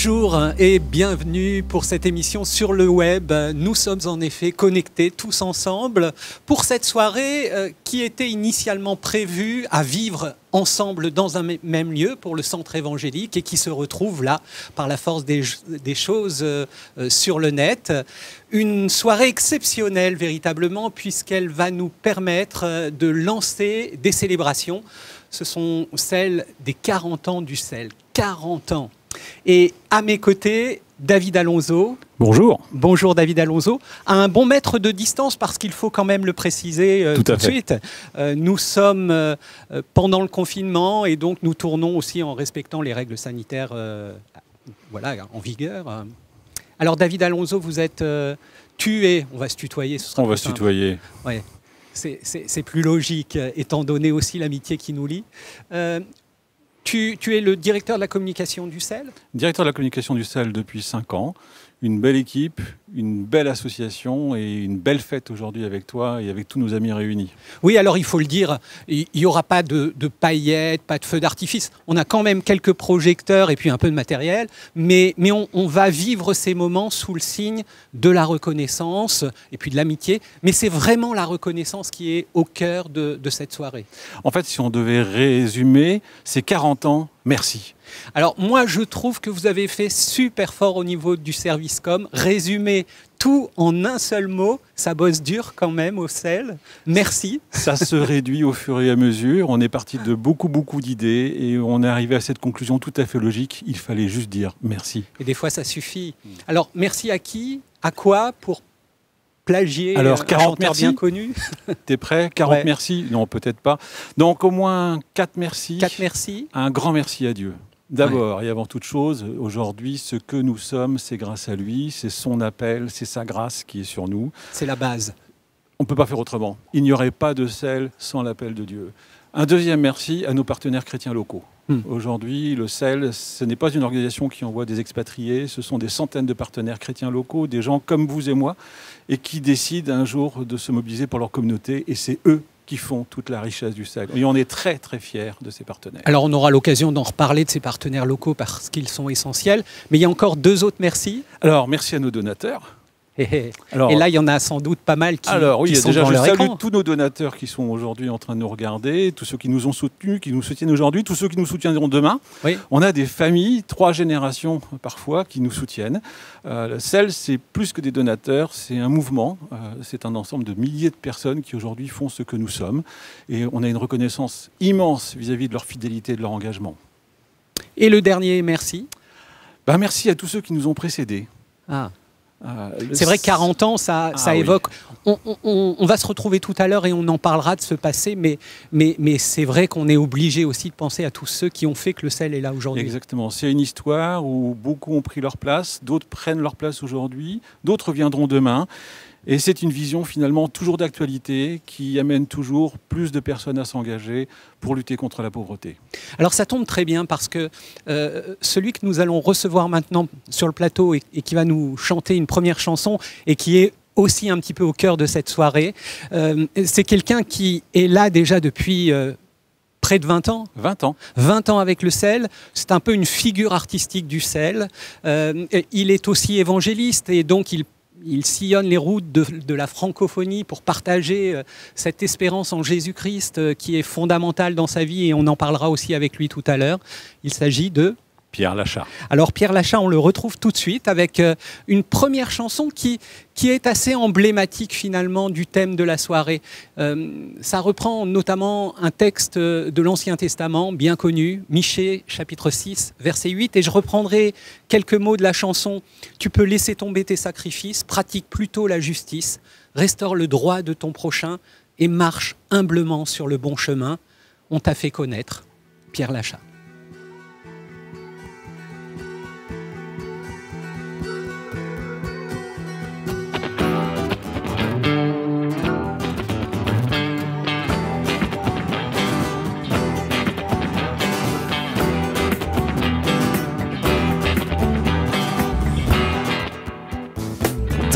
Bonjour et bienvenue pour cette émission sur le web. Nous sommes en effet connectés tous ensemble pour cette soirée qui était initialement prévue à vivre ensemble dans un même lieu pour le centre évangélique et qui se retrouve là par la force des choses sur le net. Une soirée exceptionnelle véritablement puisqu'elle va nous permettre de lancer des célébrations. Ce sont celles des 40 ans du sel. 40 ans. Et à mes côtés, David Alonso. Bonjour. Bonjour David Alonso. À un bon mètre de distance, parce qu'il faut quand même le préciser tout de suite. Nous sommes pendant le confinement et donc nous tournons aussi en respectant les règles sanitaires voilà, en vigueur. Alors David Alonso, vous êtes tué. On va se tutoyer. Ce sera On va se tutoyer. Ouais. C'est plus logique, étant donné aussi l'amitié qui nous lie. Tu es le directeur de la communication du sel ? Directeur de la communication du sel depuis 5 ans. Une belle équipe, une belle association et une belle fête aujourd'hui avec toi et avec tous nos amis réunis. Oui, alors il faut le dire, il n'y aura pas de paillettes, pas de feux d'artifice. On a quand même quelques projecteurs et puis un peu de matériel, mais on va vivre ces moments sous le signe de la reconnaissance et puis de l'amitié. Mais c'est vraiment la reconnaissance qui est au cœur de cette soirée. En fait, si on devait résumer, ces 40 ans, merci. Alors moi, je trouve que vous avez fait super fort au niveau du service com. Résumer tout en un seul mot, ça bosse dur quand même au sel. Merci. Ça se réduit au fur et à mesure. On est parti de beaucoup d'idées et on est arrivé à cette conclusion tout à fait logique. Il fallait juste dire merci. Et des fois, ça suffit. Alors, merci à qui ? À quoi ? Pour plagier alors, 40 un chanteur merci. Bien connu. T'es prêt ? 40 ouais. Merci ? Non, peut-être pas. Donc, au moins 4 merci. 4 merci. Un grand merci à Dieu. D'abord et avant toute chose, aujourd'hui, ce que nous sommes, c'est grâce à lui, c'est son appel, c'est sa grâce qui est sur nous. C'est la base. On ne peut pas faire autrement. Il n'y aurait pas de sel sans l'appel de Dieu. Un deuxième merci à nos partenaires chrétiens locaux. Aujourd'hui, le sel, ce n'est pas une organisation qui envoie des expatriés, ce sont des centaines de partenaires chrétiens locaux, des gens comme vous et moi, et qui décident un jour de se mobiliser pour leur communauté, et c'est eux qui font toute la richesse du sel. Et on est très fiers de ces partenaires. Alors on aura l'occasion d'en reparler de ces partenaires locaux parce qu'ils sont essentiels, mais il y a encore 2 autres merci. Alors merci à nos donateurs. Alors, et là, il y en a sans doute pas mal qui, qui sont déjà, dans leur écran. Je salue tous nos donateurs qui sont aujourd'hui en train de nous regarder, tous ceux qui nous ont soutenus, qui nous soutiennent aujourd'hui, tous ceux qui nous soutiendront demain. Oui. On a des familles, 3 générations parfois, qui nous soutiennent. Le sel, c'est plus que des donateurs, c'est un mouvement, c'est un ensemble de milliers de personnes qui aujourd'hui font ce que nous sommes. Et on a une reconnaissance immense vis-à-vis de leur fidélité et de leur engagement. Et le dernier merci merci à tous ceux qui nous ont précédés. C'est vrai que 40 ans, ça évoque... Oui. On va se retrouver tout à l'heure et on en parlera de ce passé, mais c'est vrai qu'on est obligé aussi de penser à tous ceux qui ont fait que le sel est là aujourd'hui. Exactement. C'est une histoire où beaucoup ont pris leur place, d'autres prennent leur place aujourd'hui, d'autres viendront demain. Et c'est une vision finalement toujours d'actualité qui amène toujours plus de personnes à s'engager pour lutter contre la pauvreté. Alors ça tombe très bien parce que celui que nous allons recevoir maintenant sur le plateau et qui va nous chanter une première chanson et qui est aussi un petit peu au cœur de cette soirée, c'est quelqu'un qui est là déjà depuis... près de 20 ans. 20 ans. 20 ans avec le sel. C'est un peu une figure artistique du sel. Il est aussi évangéliste et donc il sillonne les routes de la francophonie pour partager cette espérance en Jésus-Christ qui est fondamentale dans sa vie et on en parlera aussi avec lui tout à l'heure. Il s'agit de... Pierre Lachat. Alors Pierre Lachat, on le retrouve tout de suite avec une première chanson qui est assez emblématique finalement du thème de la soirée. Ça reprend notamment un texte de l'Ancien Testament bien connu, Michée chapitre 6, verset 8, et je reprendrai quelques mots de la chanson. Tu peux laisser tomber tes sacrifices, pratique plutôt la justice, restaure le droit de ton prochain et marche humblement sur le bon chemin. On t'a fait connaître, Pierre Lachat.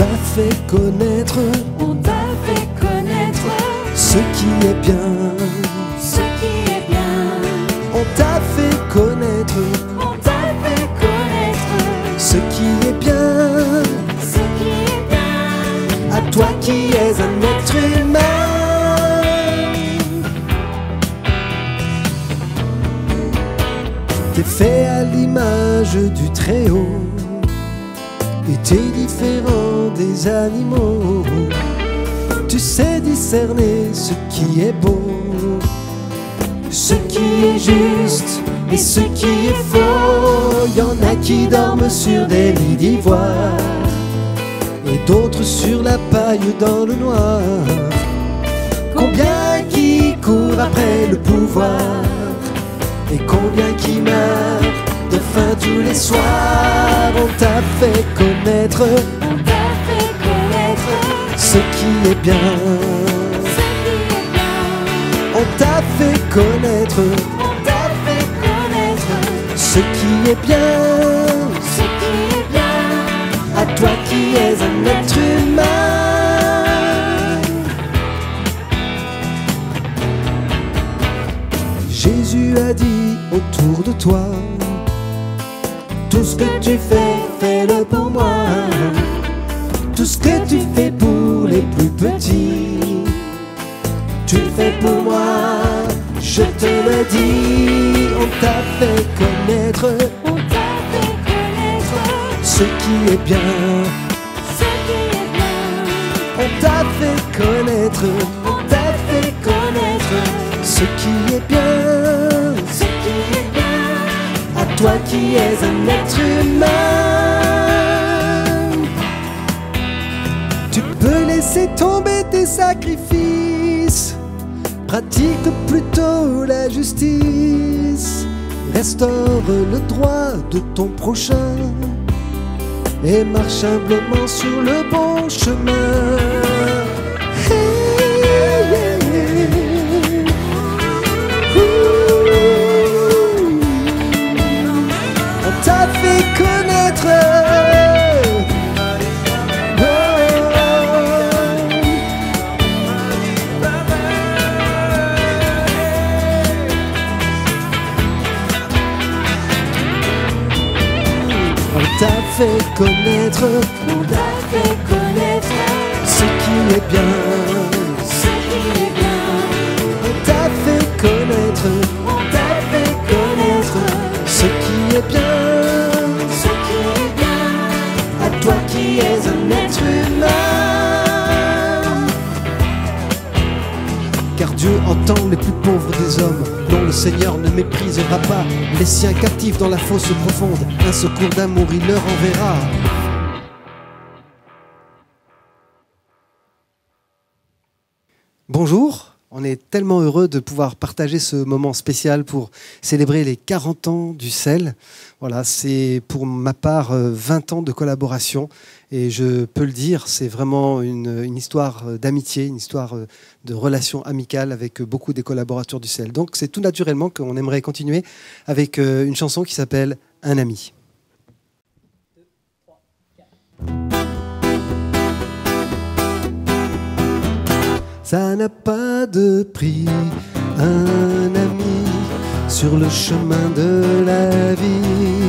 On t'a fait connaître ce qui est bien, ce qui est bien. On t'a fait connaître, On t'a fait connaître du Très-Haut, et t'es différent des animaux. Tu sais discerner ce qui est beau, ce qui est juste et ce qui est faux. Y en a qui dorment sur des lits d'ivoire et d'autres sur la paille dans le noir. Combien qui courent après le pouvoir et combien qui meurent de faim tous les soirs. On t'a fait connaître, ce qui est bien. On t'a fait connaître, ce qui est bien. À toi qui es un être humain. Jésus a dit autour de toi, tout ce que tu fais, fais-le pour moi. Tout ce que tu fais pour les plus petits, tu le fais pour moi. Je te le dis, on t'a fait connaître, ce qui est bien. On t'a fait connaître, ce qui est bien. À toi qui es un être humain. Tu peux laisser tomber tes sacrifices, pratique plutôt la justice, restaure le droit de ton prochain et marche humblement sur le bon chemin. Hey, yeah. On t'a fait connaître. On t'a fait connaître, ce qui est bien. On t'a fait connaître, ce qui est bien. À toi qui es un être humain. Car Dieu entend les plus pauvres des hommes. Non, le Seigneur ne méprisera pas les siens captifs dans la fosse profonde. Un secours d'amour il leur enverra. Bonjour, on est tellement heureux de pouvoir partager ce moment spécial pour célébrer les 40 ans du CEL. Voilà, c'est pour ma part 20 ans de collaboration et je peux le dire, c'est vraiment une histoire d'amitié, une histoire de relation amicale avec beaucoup des collaborateurs du CEL. Donc c'est tout naturellement qu'on aimerait continuer avec une chanson qui s'appelle « Un ami ». Ça n'a pas de prix, un ami sur le chemin de la vie.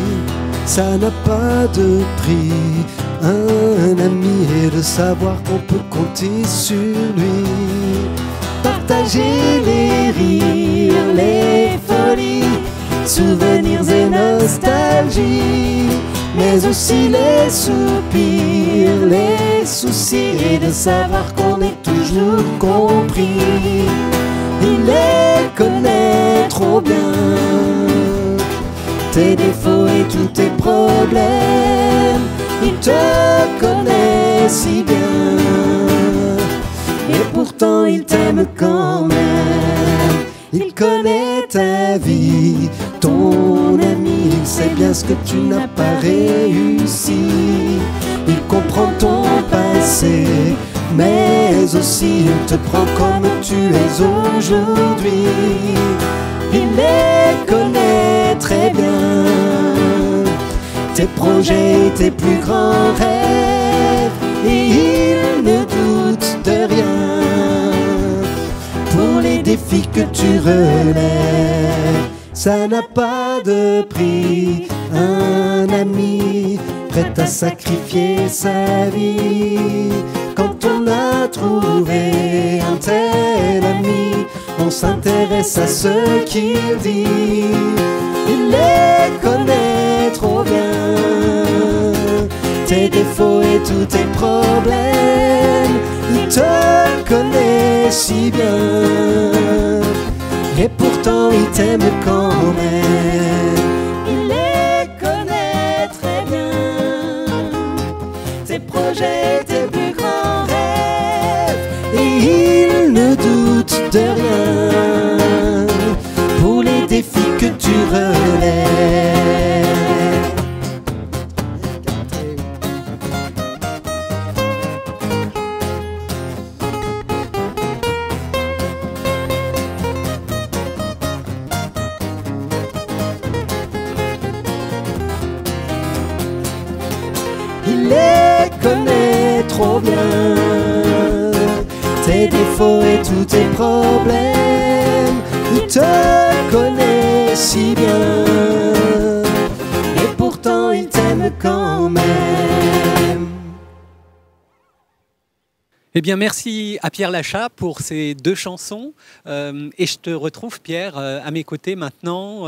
Ça n'a pas de prix, un ami, et de savoir qu'on peut compter sur lui. Partager les rires, les folies, souvenirs et nostalgies, mais aussi les soupirs, les soucis, et de savoir qu'on est toujours compris. Il les connaît trop bien, tes défauts et tous tes problèmes. Il te connaît si bien, et pourtant il t'aime quand même. Il connaît ta vie, ton ami. Il sait bien ce que tu n'as pas réussi. Il comprend ton passé, mais aussi il te prend comme tu es aujourd'hui. Il les connaît très bien, tes projets et tes plus grands rêves, et il ne doute de rien pour les défis que tu relèves. Ça n'a pas de prix, un ami prêt à sacrifier sa vie. Quand on a trouvé un tel ami, on s'intéresse à ce qu'il dit. Il les connaît trop bien, tes défauts et tous tes problèmes. Il te connaît si bien, et pourtant il t'aime quand même. Il les connaît très bien, tes projets, tes plus grands rêves. Et il ne doute de rien pour les défis que tu relèves. Il les connaît trop bien, tes défauts et tous tes problèmes. Il te connaît si bien, et pourtant il t'aime quand même. Eh bien, merci à Pierre Lachat pour ces 2 chansons. Et je te retrouve, Pierre, à mes côtés maintenant.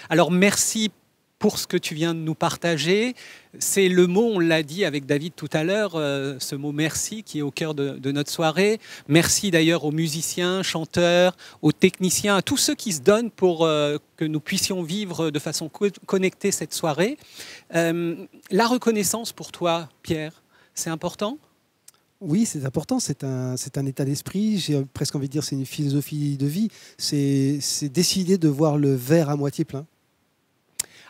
Alors, merci pour ce que tu viens de nous partager. C'est le mot, on l'a dit avec David tout à l'heure, ce mot merci qui est au cœur de notre soirée. Merci d'ailleurs aux musiciens, chanteurs, aux techniciens, à tous ceux qui se donnent pour que nous puissions vivre de façon connectée cette soirée. La reconnaissance pour toi, Pierre, c'est important ? Oui, c'est important, c'est un état d'esprit, j'ai presque envie de dire c'est une philosophie de vie, c'est décider de voir le verre à moitié plein.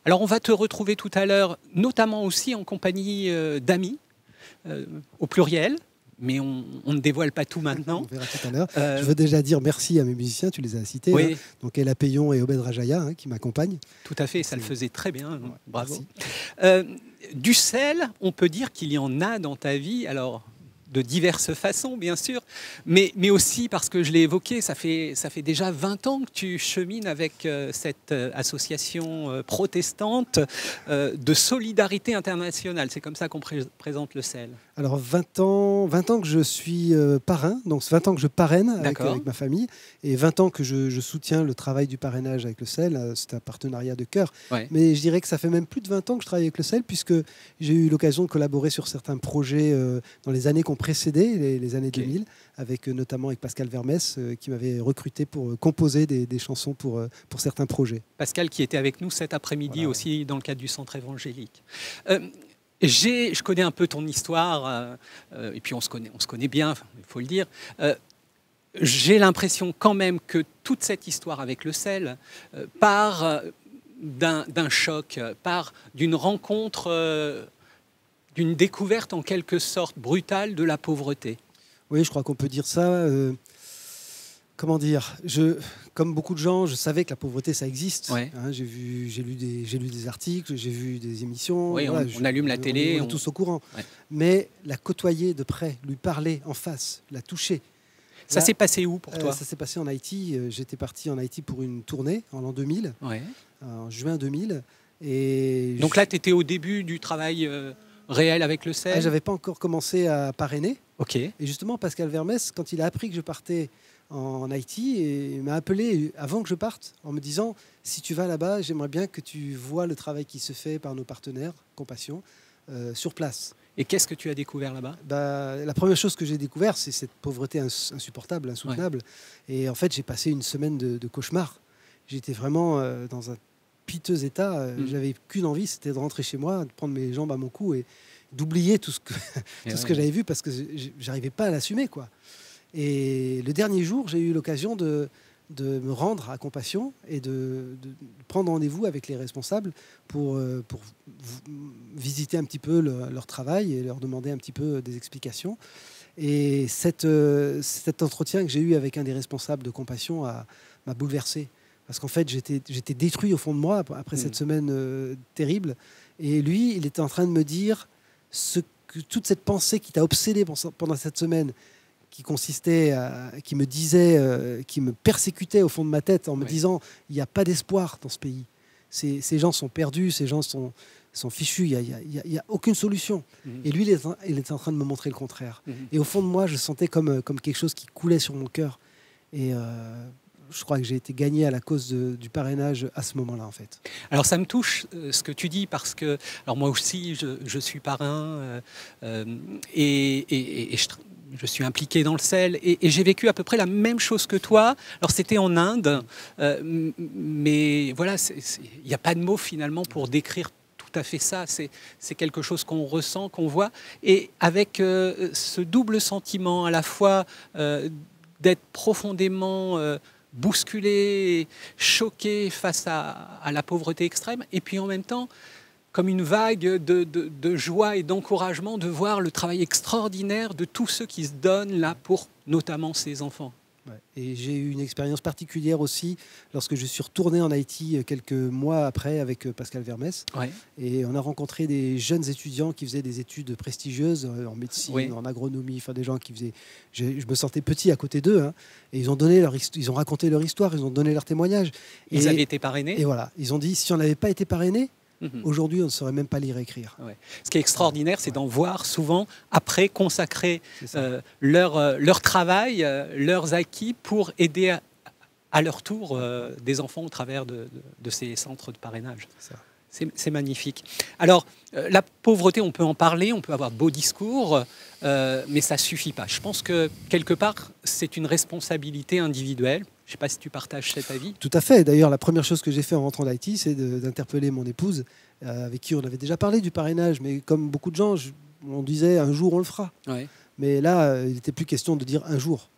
Alors on va te retrouver tout à l'heure, notamment aussi en compagnie d'amis, au pluriel, mais on ne dévoile pas tout maintenant. On verra tout à l'heure. Je veux déjà dire merci à mes musiciens, tu les as cités, oui. Hein, donc Ella Payon et Obed Rajaya hein, qui m'accompagnent. Tout à fait, ça le faisait très bien, Ouais, bravo. Du sel, on peut dire qu'il y en a dans ta vie, alors de diverses façons, bien sûr, mais aussi parce que je l'ai évoqué, ça fait déjà 20 ans que tu chemines avec cette association protestante de solidarité internationale. C'est comme ça qu'on présente le sel. Alors 20 ans que je suis parrain, donc 20 ans que je parraine avec ma famille, et 20 ans que je soutiens le travail du parrainage avec le sel. C'est un partenariat de cœur. Ouais. Mais je dirais que ça fait même plus de 20 ans que je travaille avec le sel, puisque j'ai eu l'occasion de collaborer sur certains projets dans les années qui ont précédé, les années 2000, avec notamment avec Pascal Vermès, qui m'avait recruté pour composer des chansons pour certains projets. Pascal qui était avec nous cet après-midi Voilà. aussi dans le cadre du centre évangélique. Je connais un peu ton histoire, et puis on se connaît bien, il faut le dire. J'ai l'impression quand même que toute cette histoire avec le sel part d'un choc, part d'une rencontre, d'une découverte en quelque sorte brutale de la pauvreté. Oui, je crois qu'on peut dire ça. Comment dire, comme beaucoup de gens, je savais que la pauvreté, ça existe. Ouais. Hein, j'ai lu des articles, j'ai vu des émissions. Oui, voilà, on allume la télé. On est tous au courant. Ouais. Mais la côtoyer de près, lui parler en face, la toucher. Ça s'est passé où pour toi? Ça s'est passé en Haïti. J'étais parti en Haïti pour une tournée en l'an 2000, Ouais. en juin 2000. Et Donc là, tu étais au début du travail réel avec le sel. j'avais pas encore commencé à parrainer. Ok. Et justement, Pascal Vermès, quand il a appris que je partais en Haïti, il m'a appelé avant que je parte en me disant « Si tu vas là-bas, j'aimerais bien que tu vois le travail qui se fait par nos partenaires, Compassion, sur place. » Et qu'est-ce que tu as découvert là-bas? La première chose que j'ai découvert, c'est cette pauvreté insupportable, insoutenable. Ouais. Et en fait, j'ai passé une semaine de cauchemar. J'étais vraiment dans un piteux état. J'avais qu'une envie, c'était de rentrer chez moi, de prendre mes jambes à mon cou et d'oublier tout ce que j'avais vu parce que j'arrivais pas à l'assumer, quoi. Et le dernier jour, j'ai eu l'occasion de me rendre à Compassion et de prendre rendez-vous avec les responsables pour visiter un petit peu leur travail et leur demander un petit peu des explications. Et cet entretien que j'ai eu avec un des responsables de Compassion m'a bouleversé. Parce qu'en fait, j'étais détruit au fond de moi après cette semaine terrible. Et lui, il était en train de me dire toute cette pensée qui t'a obsédé pendant cette semaine, qui me disait, qui me persécutait au fond de ma tête en me disant il n'y a pas d'espoir dans ce pays. Ces gens sont perdus, ces gens sont fichus, il n'y a aucune solution. Et lui, il était en train de me montrer le contraire. Et au fond de moi, je sentais comme quelque chose qui coulait sur mon cœur. Et je crois que j'ai été gagné à la cause du parrainage à ce moment-là, en fait. Alors ça me touche ce que tu dis parce que, alors moi aussi je suis parrain et je suis impliqué dans le sel et j'ai vécu à peu près la même chose que toi. Alors c'était en Inde, mais voilà, il n'y a pas de mots finalement pour décrire tout à fait ça. C'est quelque chose qu'on ressent, qu'on voit, et avec ce double sentiment à la fois d'être profondément bousculé, choqué face à la pauvreté extrême, et puis en même temps, comme une vague de joie et d'encouragement de voir le travail extraordinaire de tous ceux qui se donnent là pour notamment ces enfants. Ouais. Et j'ai eu une expérience particulière aussi lorsque je suis retourné en Haïti quelques mois après avec Pascal Vermès. Ouais. Et on a rencontré des jeunes étudiants qui faisaient des études prestigieuses en médecine, Oui. en agronomie, enfin des gens qui faisaient... Je me sentais petit à côté d'eux. Hein, et ils ont raconté leur histoire, ils ont donné leur témoignage. Ils avaient été parrainés. Et voilà, ils ont dit, si on n'avait pas été parrainés, Mhm. aujourd'hui, on ne saurait même pas lire et écrire. Ouais. Ce qui est extraordinaire, c'est d'en voir souvent après consacrer C'est ça. leur travail, leurs acquis pour aider à leur tour des enfants au travers de ces centres de parrainage. C'est ça. C'est magnifique. Alors, la pauvreté, on peut en parler, on peut avoir de beaux discours, mais ça ne suffit pas. Je pense que, quelque part, c'est une responsabilité individuelle. Je ne sais pas si tu partages cet avis. Tout à fait. D'ailleurs, la première chose que j'ai fait en rentrant d'Haïti, c'est d'interpeller mon épouse, avec qui on avait déjà parlé du parrainage. Mais comme beaucoup de gens, on disait un jour on le fera. Ouais. Mais là, il n'était plus question de dire un jour.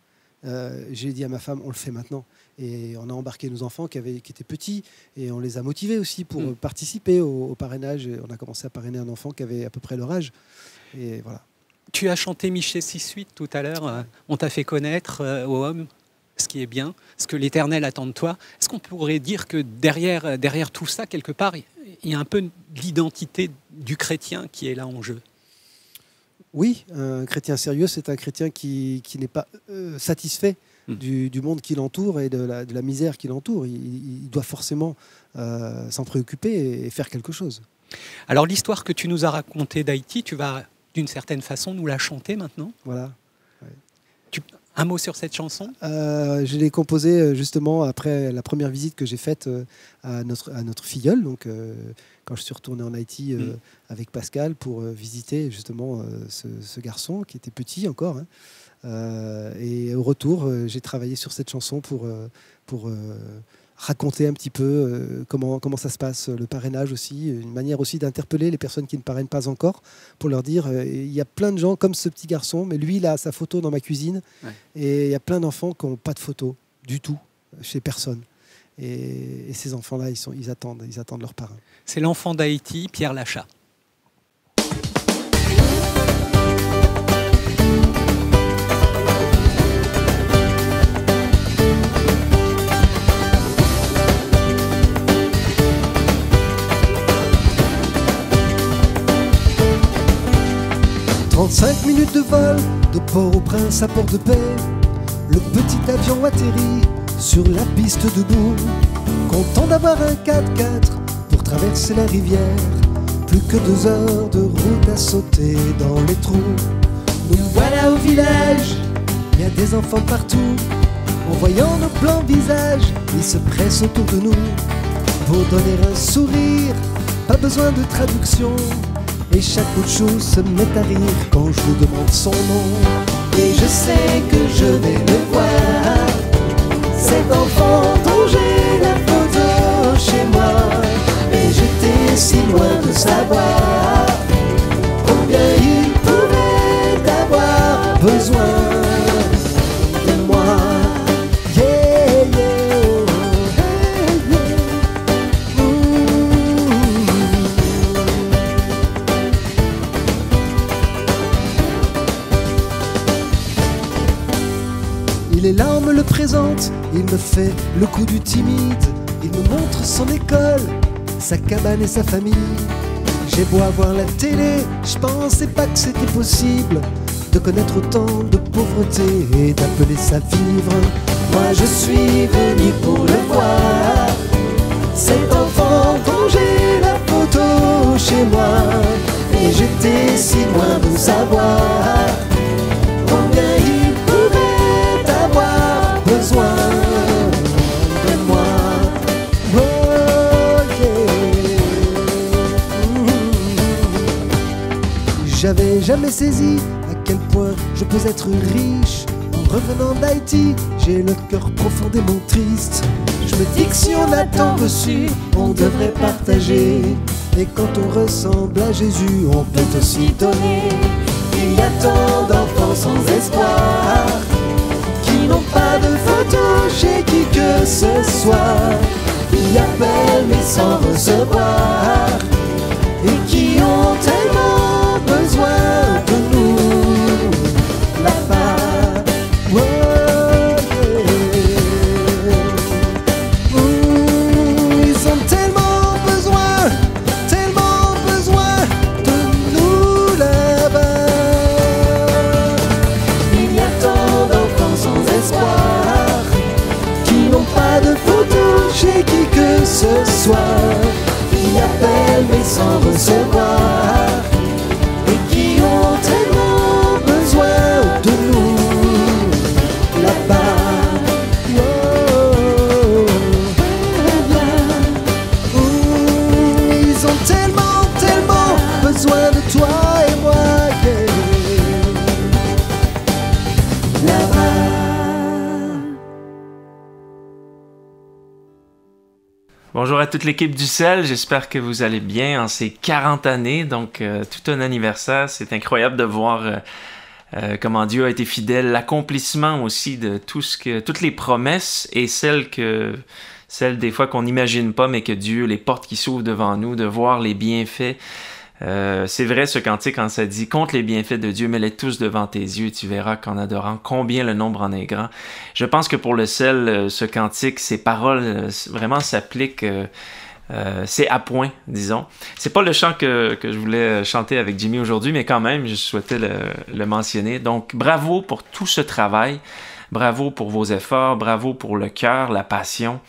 J'ai dit à ma femme, on le fait maintenant. Et on a embarqué nos enfants qui étaient petits et on les a motivés aussi pour participer au parrainage. Et on a commencé à parrainer un enfant qui avait à peu près leur âge. Et voilà. Tu as chanté Miché 6-8 tout à l'heure. On t'a fait connaître aux hommes ce qui est bien, ce que l'Éternel attend de toi. Est-ce qu'on pourrait dire que derrière tout ça, quelque part, il y a un peu l'identité du chrétien qui est là en jeu? Oui, un chrétien sérieux, c'est un chrétien qui n'est pas satisfait du monde qui l'entoure et de la misère qui l'entoure. Il doit forcément s'en préoccuper et faire quelque chose. Alors l'histoire que tu nous as racontée d'Haïti, tu vas d'une certaine façon nous la chanter maintenant. Voilà. Un mot sur cette chanson? Je l'ai composée justement après la première visite que j'ai faite à notre filleule. Donc, quand je suis retourné en Haïti avec Pascal pour visiter justement ce garçon qui était petit encore. Hein. Et au retour, j'ai travaillé sur cette chanson pour raconter un petit peu comment ça se passe, le parrainage aussi, une manière aussi d'interpeller les personnes qui ne parrainent pas encore, pour leur dire, il y a plein de gens comme ce petit garçon, mais lui, il a sa photo dans ma cuisine, ouais. Et il y a plein d'enfants qui n'ont pas de photo du tout, chez personne. Et ces enfants-là, ils attendent leurs parrains. C'est l'enfant d'Haïti, Pierre Lachat. 35 minutes de vol, de Port-au-Prince à Port-de-Paix. Le petit avion atterrit sur la piste debout, content d'avoir un 4x4 pour traverser la rivière. Plus que 2 heures de route à sauter dans les trous. Nous voilà au village, il y a des enfants partout. En voyant nos blancs visages, ils se pressent autour de nous pour donner un sourire, pas besoin de traduction. Et chaque bout de chou se met à rire quand je lui demande son nom. Et je sais que je vais le voir, cet enfant dont j'ai la photo chez moi. Et j'étais si loin de savoir combien il pouvait avoir besoin de moi. Yeah, yeah, oh, yeah, yeah. Il est là, on me le présente, il me fait le coup du timide. Il me montre son école, sa cabane et sa famille. J'ai beau avoir la télé, je pensais pas que c'était possible de connaître autant de pauvreté et d'appeler ça vivre. Moi je suis venu pour le voir, cet enfant dont j'ai la photo chez moi. Et j'étais si loin de savoir combien il pouvait avoir besoin j'avais jamais saisi à quel point je peux être riche. En revenant d'Haïti, j'ai le cœur profondément triste. Je me dis que si on a tant reçu, on devrait partager. Et quand on ressemble à Jésus, on peut aussi donner. Il y a tant d'enfants sans espoir qui n'ont pas de photo chez qui que ce soit, qui appellent mais sans recevoir et qui ont tellement besoin de nous là-bas. Oh, ils ont tellement besoin de nous là-bas. Il y a tant d'enfants sans espoir qui n'ont pas de photo chez qui que ce soit, qui appellent mais sans recevoir et qui ont tellement besoin de nous là-bas. Oh, ils ont tellement besoin de toi et moi, là-bas. Bonjour à toute l'équipe du Sel, j'espère que vous allez bien en ces 40 années, donc tout un anniversaire. C'est incroyable de voir comment Dieu a été fidèle, l'accomplissement aussi de toutes les promesses et celles des fois qu'on n'imagine pas, mais que Dieu, les portes qui s'ouvrent devant nous, de voir les bienfaits. C'est vrai ce cantique quand ça dit « Compte les bienfaits de Dieu, mets-les tous devant tes yeux, tu verras qu'en adorant combien le nombre en est grand. » Je pense que pour le Sel, ce cantique, ces paroles vraiment s'appliquent, c'est à point, disons. C'est pas le chant que je voulais chanter avec Jimmy aujourd'hui, mais quand même, je souhaitais le mentionner. Donc, bravo pour tout ce travail, bravo pour vos efforts, bravo pour le cœur, la passion.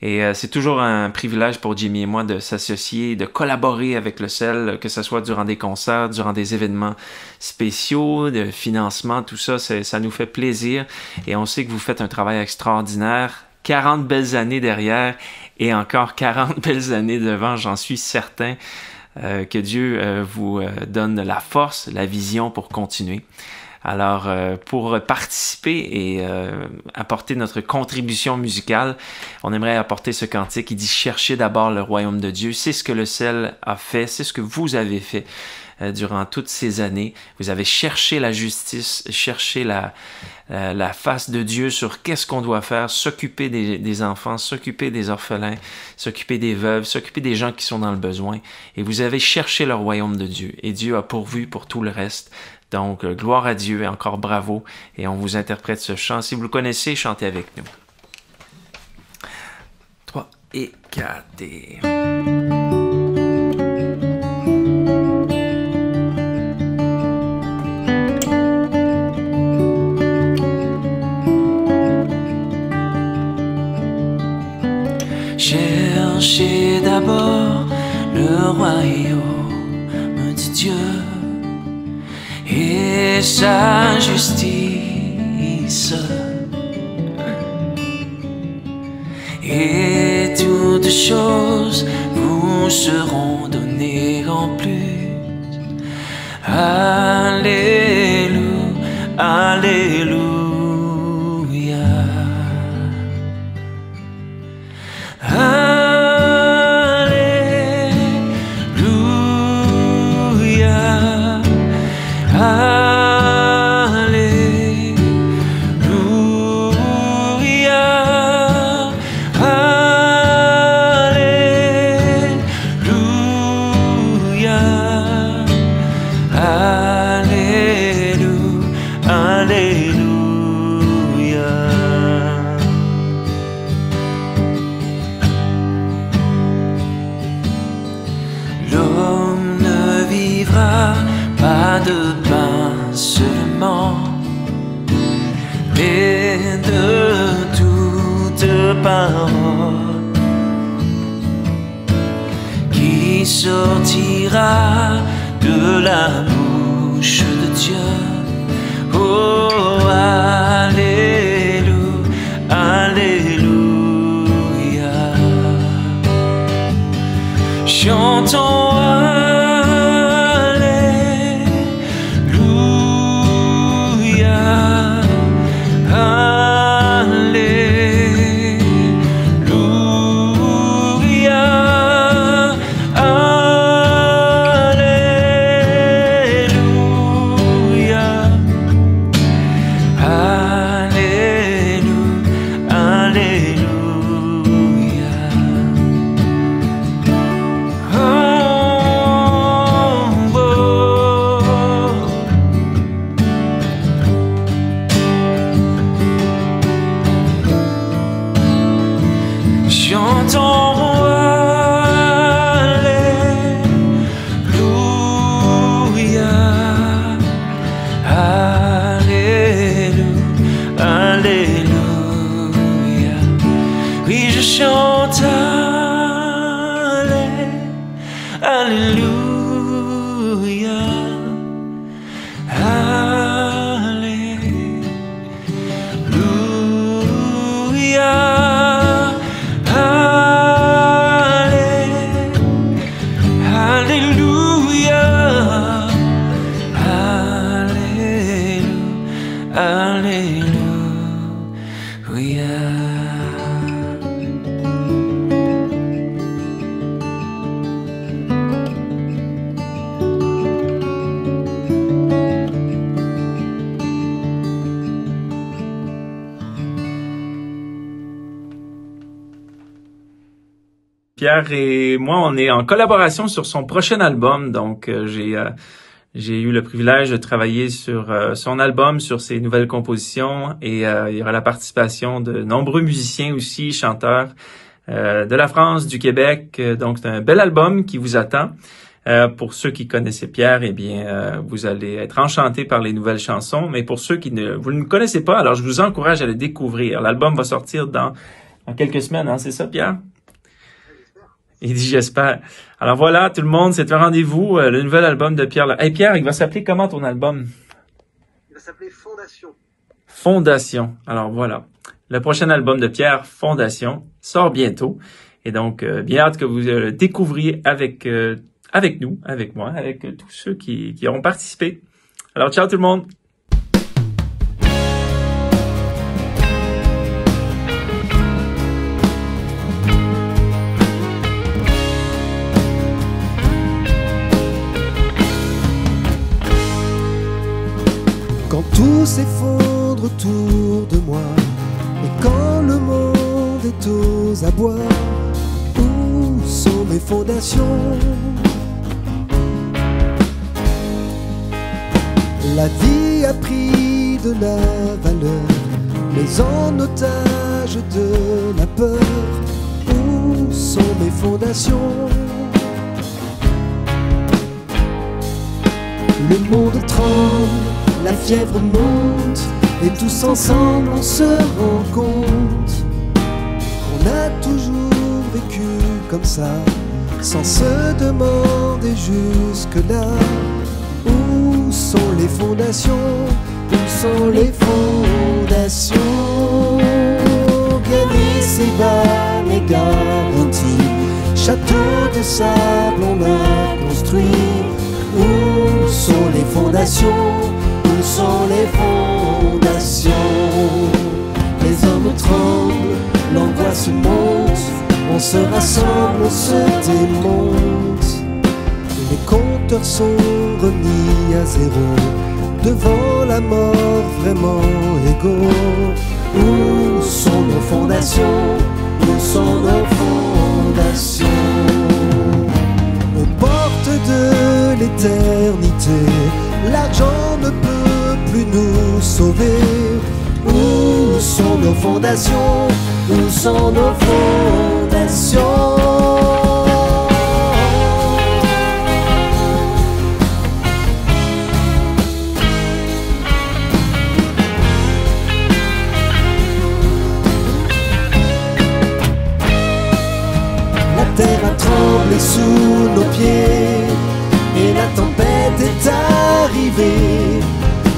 Et c'est toujours un privilège pour Jimmy et moi de s'associer, de collaborer avec le Sel, que ce soit durant des concerts, durant des événements spéciaux, de financement, tout ça, ça nous fait plaisir. Et on sait que vous faites un travail extraordinaire. 40 belles années derrière et encore 40 belles années devant, j'en suis certain. Que Dieu vous donne la force, la vision pour continuer. Alors, pour participer et apporter notre contribution musicale, on aimerait apporter ce cantique qui dit « Cherchez d'abord le royaume de Dieu ». C'est ce que le Sel a fait, c'est ce que vous avez fait durant toutes ces années. Vous avez cherché la justice, cherché la face de Dieu sur qu'est-ce qu'on doit faire, s'occuper des enfants, s'occuper des orphelins, s'occuper des veuves, s'occuper des gens qui sont dans le besoin. Et vous avez cherché le royaume de Dieu. Et Dieu a pourvu pour tout le reste. Donc, gloire à Dieu et encore bravo. Et on vous interprète ce chant. Si vous le connaissez, chantez avec nous. 3 et 4 et... Cherchez d'abord le royaume de Dieu et sa justice, et toutes choses vous seront données en plus. Alléluia, alléluia. Parole qui sortira de la bouche de Dieu. Oh, alléluia, alléluia. Chantons alléluia, Alléluia. Pierre et moi, on est en collaboration sur son prochain album. Donc, j'ai eu le privilège de travailler sur son album, sur ses nouvelles compositions. Et il y aura la participation de nombreux musiciens aussi, chanteurs de la France, du Québec. Donc, c'est un bel album qui vous attend. Pour ceux qui connaissaient Pierre, eh bien, vous allez être enchantés par les nouvelles chansons. Mais pour ceux qui vous ne connaissez pas, alors je vous encourage à le découvrir. L'album va sortir dans quelques semaines, hein, c'est ça, Pierre? Il dit j'espère. Alors voilà, tout le monde, c'est un rendez-vous, le nouvel album de Pierre. Hey Pierre, il va s'appeler comment ton album? Il va s'appeler Fondation. Fondation. Alors voilà, le prochain album de Pierre, Fondation, sort bientôt. Et donc, bien hâte que vous le découvriez avec nous, avec moi, avec tous ceux qui auront participé. Alors ciao tout le monde! Quand tout s'effondre autour de moi et quand le monde est aux abois, où sont mes fondations? La vie a pris de la valeur, mais en otage de la peur. Où sont mes fondations? Le monde tremble, la fièvre monte, et tous ensemble on se rend compte qu'on a toujours vécu comme ça, sans se demander jusque-là. Où sont les fondations? Où sont les fondations? Gagner c'est bas mais garanti. Château de sable on a construit. Où sont les fondations? Où sont les fondations? Les hommes tremblent, l'angoisse monte, on se rassemble, on se démonte. Les compteurs sont remis à zéro, devant la mort vraiment égaux. Où sont nos fondations? Où sont nos fondations? Aux portes de l'éternité, l'argent ne peut plus nous sauver. Où sont nos fondations? Où sont nos fondations? La terre a tremblé sous nos pieds et la tempête est arrivée.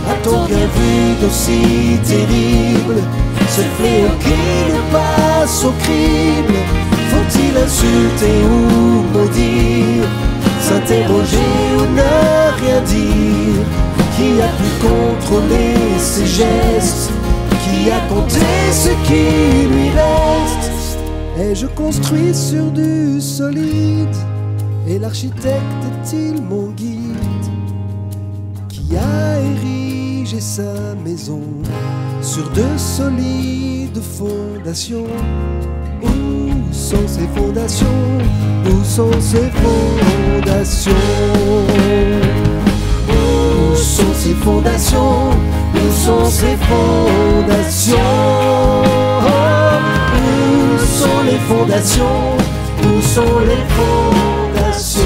A-t-on bien vu d'aussi terrible ce fléau qui nous passe au crible? Faut-il insulter ou maudire, s'interroger ou ne rien dire? Qui a pu contrôler ses gestes? Qui a compté ce qui lui reste? Ai-je construit sur du solide? Et l'architecte est-il mon guide? Qui a érigé sa maison sur de solides fondations? Où sont ces fondations? Où sont ces fondations? Où sont ces fondations? Où sont ces fondations? Où sont les fondations? Où sont les fondations?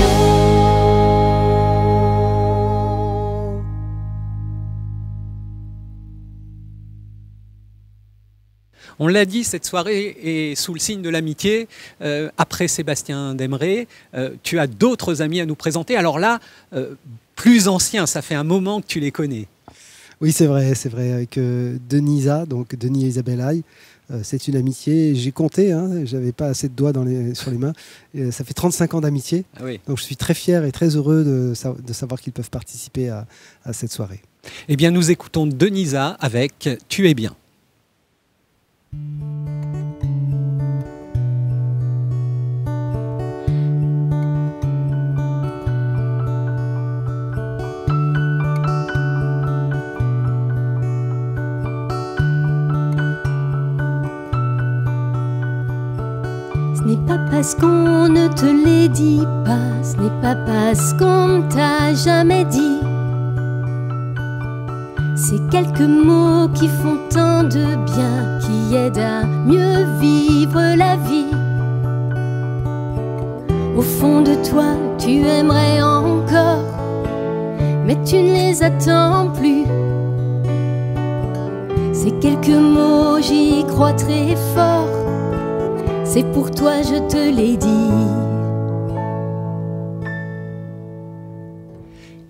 On l'a dit, cette soirée est sous le signe de l'amitié. Après Sébastien Demeret, tu as d'autres amis à nous présenter. Alors là, plus anciens, ça fait un moment que tu les connais. Oui, c'est vrai, avec Denisa, donc Denis et Isabelle Aïe. C'est une amitié, j'ai compté, hein, j'avais pas assez de doigts sur les mains. Et ça fait 35 ans d'amitié, donc je suis très fier et très heureux de savoir qu'ils peuvent participer à cette soirée. Eh bien, nous écoutons Denisa avec « Tu es bien ». Ce n'est pas parce qu'on ne te les dit pas, ce n'est pas parce qu'on ne t'a jamais dit. Ces quelques mots qui font tant de bien, qui aident à mieux vivre la vie. Au fond de toi, tu aimerais encore, mais tu ne les attends plus. Ces quelques mots, j'y crois très fort. C'est pour toi, je te l'ai dit.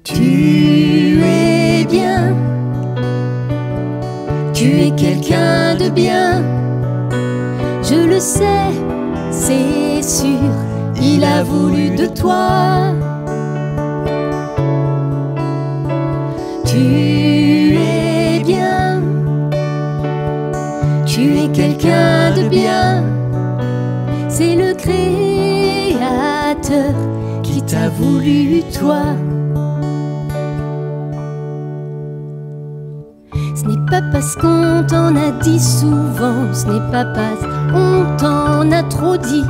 Tu es bien, tu es quelqu'un de bien. Je le sais, c'est sûr, il a voulu de toi. Tu es bien, tu es quelqu'un de bien. C'est le Créateur qui t'a voulu, toi. Ce n'est pas parce qu'on t'en a dit souvent, ce n'est pas parce qu'on t'en a trop dit.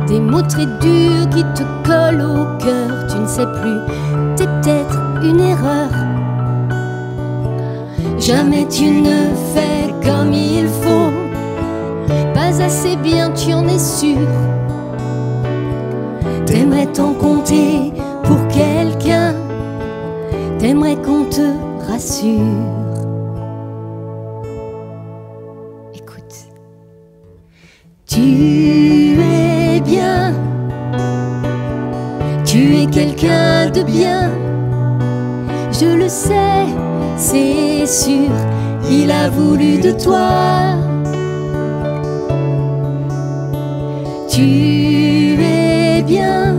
Des mots très durs qui te collent au cœur, tu ne sais plus, t'es peut-être une erreur. Jamais tu ne fais comme il faut. Pas assez bien, tu en es sûr. T'aimerais t'en compter pour quelqu'un, t'aimerais qu'on te rassure. Écoute. Tu es bien, tu es quelqu'un de bien. Je le sais, c'est sûr, il a voulu de toi. Tu es bien,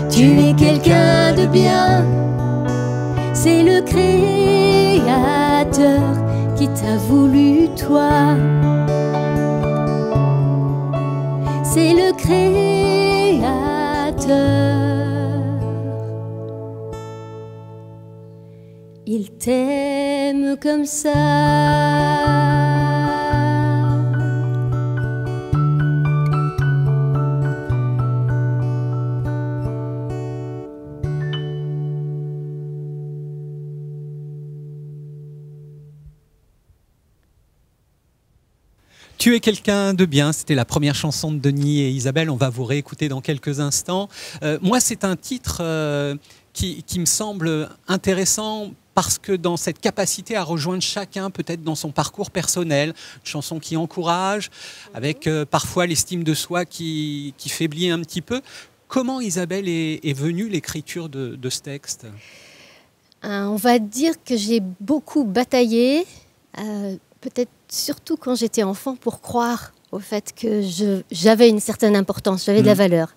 tu es quelqu'un de bien. C'est le Créateur qui t'a voulu, toi. C'est le Créateur. Il t'aime comme ça. Tu es quelqu'un de bien, c'était la première chanson de Denis et Isabelle, on va vous réécouter dans quelques instants. Moi, c'est un titre qui me semble intéressant parce que dans cette capacité à rejoindre chacun, peut-être dans son parcours personnel, une chanson qui encourage, avec parfois l'estime de soi qui faiblit un petit peu. Comment, Isabelle, est venue l'écriture de ce texte ? On va dire que j'ai beaucoup bataillé, peut-être surtout quand j'étais enfant, pour croire au fait que j'avais une certaine importance, j'avais de la valeur.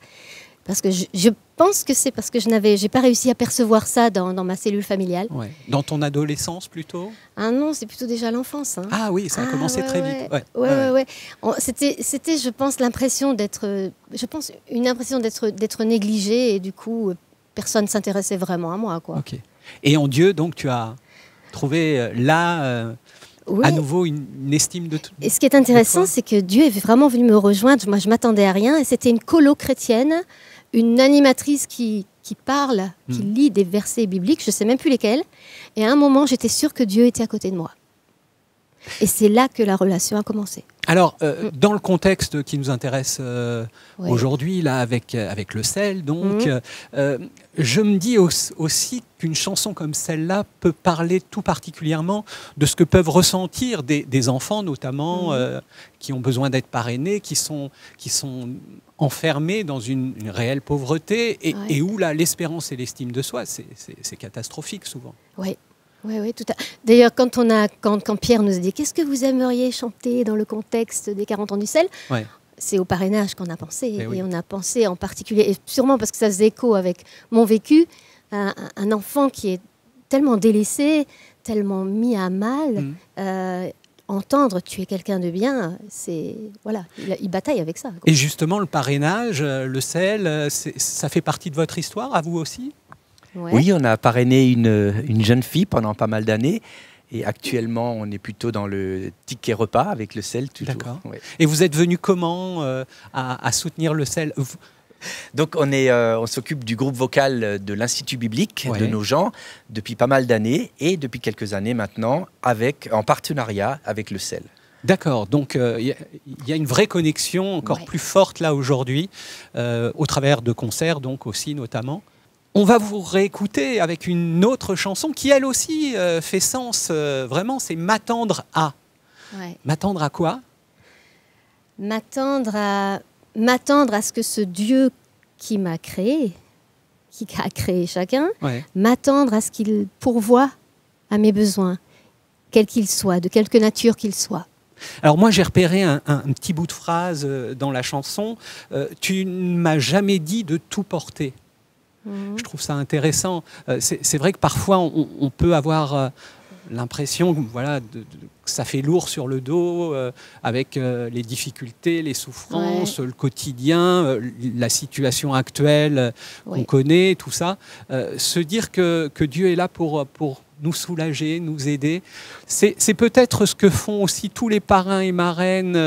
Parce que je pense que c'est parce que je n'ai pas réussi à percevoir ça dans ma cellule familiale. Ouais. Dans ton adolescence plutôt ? Ah non, c'est plutôt déjà l'enfance. Hein. Ah oui, ça a commencé très vite. Ouais. C'était, je pense, une impression d'être négligée et du coup, personne ne s'intéressait vraiment à moi, quoi. Okay. Et en Dieu, donc, tu as trouvé là... Oui. À nouveau, une estime de tout. Et ce qui est intéressant, c'est que Dieu est vraiment venu me rejoindre. Moi, je ne m'attendais à rien. Et c'était une colo chrétienne, une animatrice qui parle, qui lit des versets bibliques, je ne sais même plus lesquels. Et à un moment, j'étais sûre que Dieu était à côté de moi. Et c'est là que la relation a commencé. Alors, dans le contexte qui nous intéresse Ouais. aujourd'hui, là, avec le sel, donc, je me dis aussi qu'une chanson comme celle-là peut parler tout particulièrement de ce que peuvent ressentir des enfants, notamment, qui ont besoin d'être parrainés, qui sont enfermés dans une réelle pauvreté et où là, l'espérance et l'estime de soi, c'est catastrophique souvent. Oui. Oui, tout à... D'ailleurs, quand Pierre nous a dit « Qu'est-ce que vous aimeriez chanter dans le contexte des 40 ans du sel ?» Ouais. C'est au parrainage qu'on a pensé. Eh oui. Et on a pensé en particulier, et sûrement parce que ça faisait écho avec mon vécu, un enfant qui est tellement délaissé, tellement mis à mal. Entendre « tu es quelqu'un de bien », c'est voilà, il bataille avec ça. Et justement, le parrainage, le sel, ça fait partie de votre histoire, à vous aussi? Ouais. Oui, on a parrainé une jeune fille pendant pas mal d'années. Et actuellement, on est plutôt dans le ticket repas avec le sel toujours. D'accord. Ouais. Et vous êtes venu comment à soutenir le sel? Donc on s'occupe du groupe vocal de l'Institut biblique Ouais. de Nogent depuis pas mal d'années et depuis quelques années maintenant en partenariat avec le sel. D'accord, donc il y a une vraie connexion encore plus forte là aujourd'hui, au travers de concerts donc aussi notamment. On va vous réécouter avec une autre chanson qui elle aussi fait sens, vraiment, c'est « M'attendre à ». Ouais. M'attendre à quoi? M'attendre à ce que ce Dieu qui m'a créé, qui a créé chacun, m'attendre à ce qu'il pourvoie à mes besoins, quels qu'ils soient, de quelque nature qu'ils soient. Alors moi j'ai repéré un petit bout de phrase dans la chanson, tu ne m'as jamais dit de tout porter. Je trouve ça intéressant. C'est vrai que parfois on peut avoir l'impression voilà, que ça fait lourd sur le dos avec les difficultés, les souffrances, le quotidien, la situation actuelle qu'on connaît, tout ça. Se dire que Dieu est là pour nous soulager, nous aider. C'est peut-être ce que font aussi tous les parrains et marraines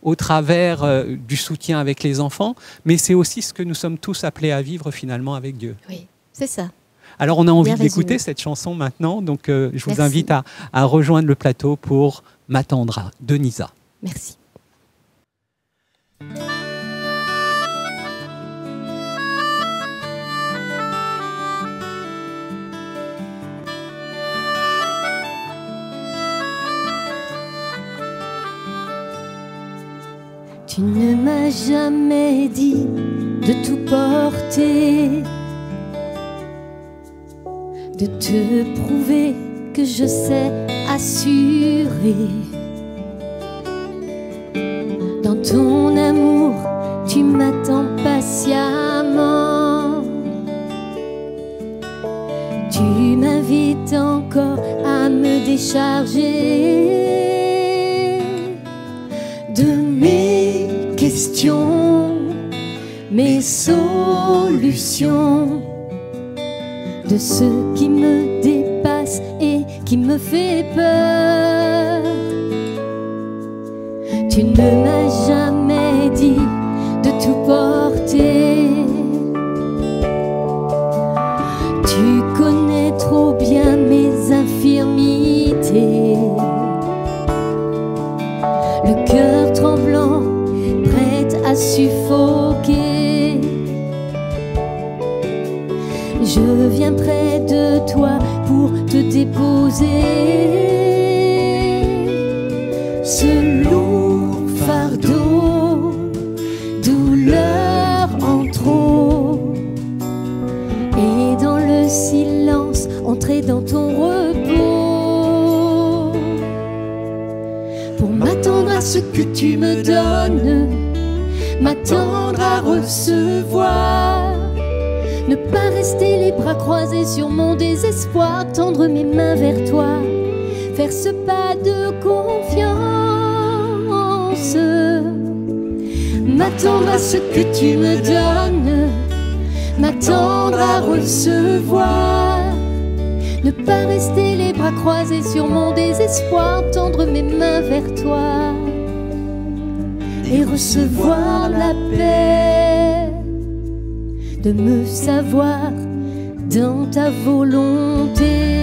au travers du soutien avec les enfants, mais c'est aussi ce que nous sommes tous appelés à vivre finalement avec Dieu. Oui, c'est ça. Alors on a envie Bien d'écouter résumé. cette chanson maintenant, donc je vous Merci. invite à rejoindre le plateau pour M'attendre à de Nisa. Merci. Tu ne m'as jamais dit de tout porter, de te prouver que je sais assurer. Dans ton amour, tu m'attends patiemment. Tu m'invites encore à me décharger de mes questions, mes solutions, de ce qui me dépasse et qui me fait peur. Tu ne m'as jamais dit de tout porter. Tu connais trop bien mes infirmités. Le cœur tremblant, prête à suffoquer. Je viens près de toi pour te déposer ce lourd fardeau, douleur en trop, et dans le silence, entrer dans ton repos, pour m'attendre à ce que tu me donnes, m'attendre à recevoir. Ne pas rester les bras croisés sur mon désespoir, tendre mes mains vers toi, faire ce pas de confiance. M'attendre à ce que tu me donnes, m'attendre à recevoir. Ne pas rester les bras croisés sur mon désespoir, tendre mes mains vers toi et recevoir la paix de me savoir dans ta volonté.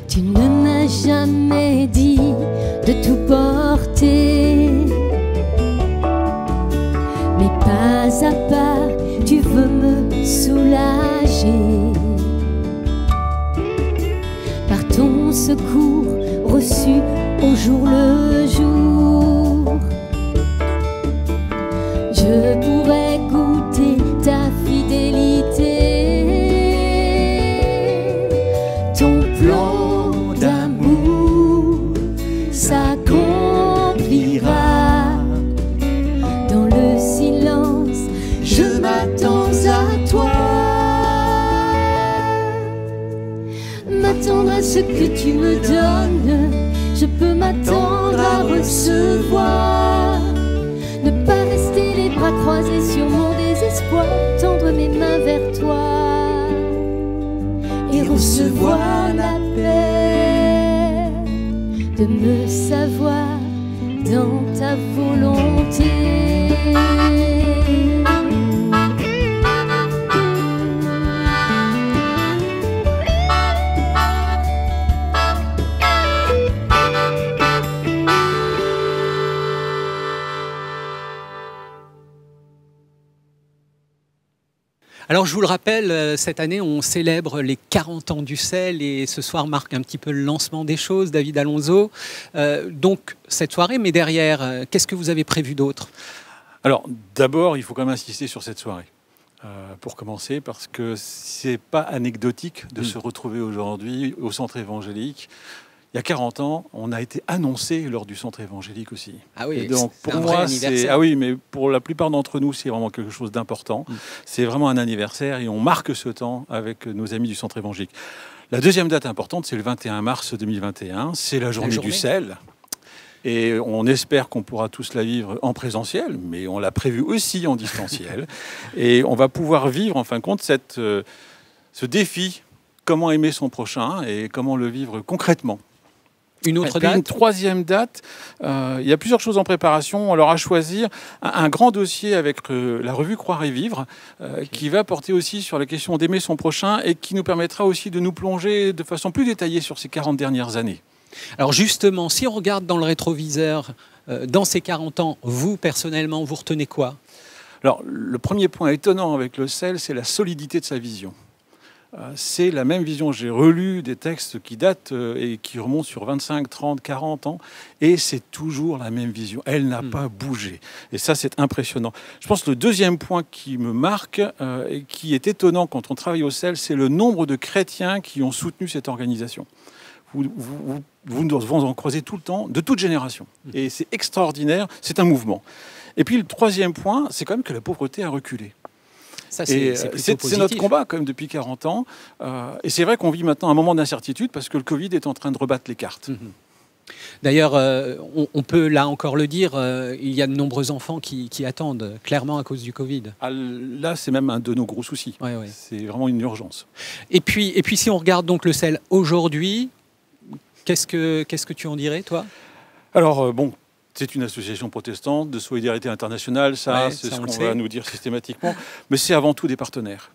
Tu ne m'as jamais dit de tout porter, mais pas à pas tu veux me soulager par ton secours reçu au jour le jour. Je pourrais goûter ta fidélité, ton plan d'amour s'accomplira dans le silence. Je m'attends à toi, m'attendre à ce que tu me donnes. Je peux m'attendre à recevoir, ne pas rester les bras croisés sur mon désespoir, tendre mes mains vers toi et recevoir la paix de me savoir dans ta volonté. Alors je vous le rappelle, cette année on célèbre les 40 ans du sel et ce soir marque un petit peu le lancement des choses, David Alonso. Donc cette soirée, mais derrière, qu'est-ce que vous avez prévu d'autre? Alors d'abord, il faut quand même insister sur cette soirée. Pour commencer, parce que c'est pas anecdotique de se retrouver aujourd'hui au centre évangélique. Il y a 40 ans, on a été annoncé lors du centre évangélique aussi. Ah oui, et donc c'est pour un vrai moi, anniversaire. ah oui, mais pour la plupart d'entre nous, c'est vraiment quelque chose d'important. C'est vraiment un anniversaire et on marque ce temps avec nos amis du centre évangélique. La deuxième date importante, c'est le 21 mars 2021. C'est la journée du sel. Et on espère qu'on pourra tous la vivre en présentiel, mais on l'a prévu aussi en distanciel. Et on va pouvoir vivre, en fin de compte, ce défi, comment aimer son prochain et comment le vivre concrètement. Une autre date? Une troisième date, il y a plusieurs choses en préparation. On leur a choisi un grand dossier avec la revue Croire et Vivre, qui va porter aussi sur la question d'aimer son prochain et qui nous permettra aussi de nous plonger de façon plus détaillée sur ces 40 dernières années. Alors justement, si on regarde dans le rétroviseur, dans ces 40 ans, vous, personnellement, vous retenez quoi? Alors, le premier point étonnant avec le sel, c'est la solidité de sa vision. C'est la même vision. J'ai relu des textes qui datent et qui remontent sur 25, 30, 40 ans, et c'est toujours la même vision. Elle n'a pas bougé. Et ça, c'est impressionnant. Je pense que le deuxième point qui me marque et qui est étonnant quand on travaille au sel, c'est le nombre de chrétiens qui ont soutenu cette organisation. Vous en croisez tout le temps, de toute génération. Et c'est extraordinaire, c'est un mouvement. Et puis le troisième point, c'est quand même que la pauvreté a reculé. C'est notre combat quand même depuis 40 ans. Et c'est vrai qu'on vit maintenant un moment d'incertitude parce que le Covid est en train de rebattre les cartes. D'ailleurs, on peut là encore le dire, il y a de nombreux enfants qui attendent, clairement à cause du Covid. Ah, là, c'est même un de nos gros soucis. Ouais, ouais. C'est vraiment une urgence. Et puis si on regarde donc le sel aujourd'hui, qu'est-ce que tu en dirais, toi? Alors, bon, c'est une association protestante de solidarité internationale, c'est ce qu'on va nous dire systématiquement, mais c'est avant tout des partenaires.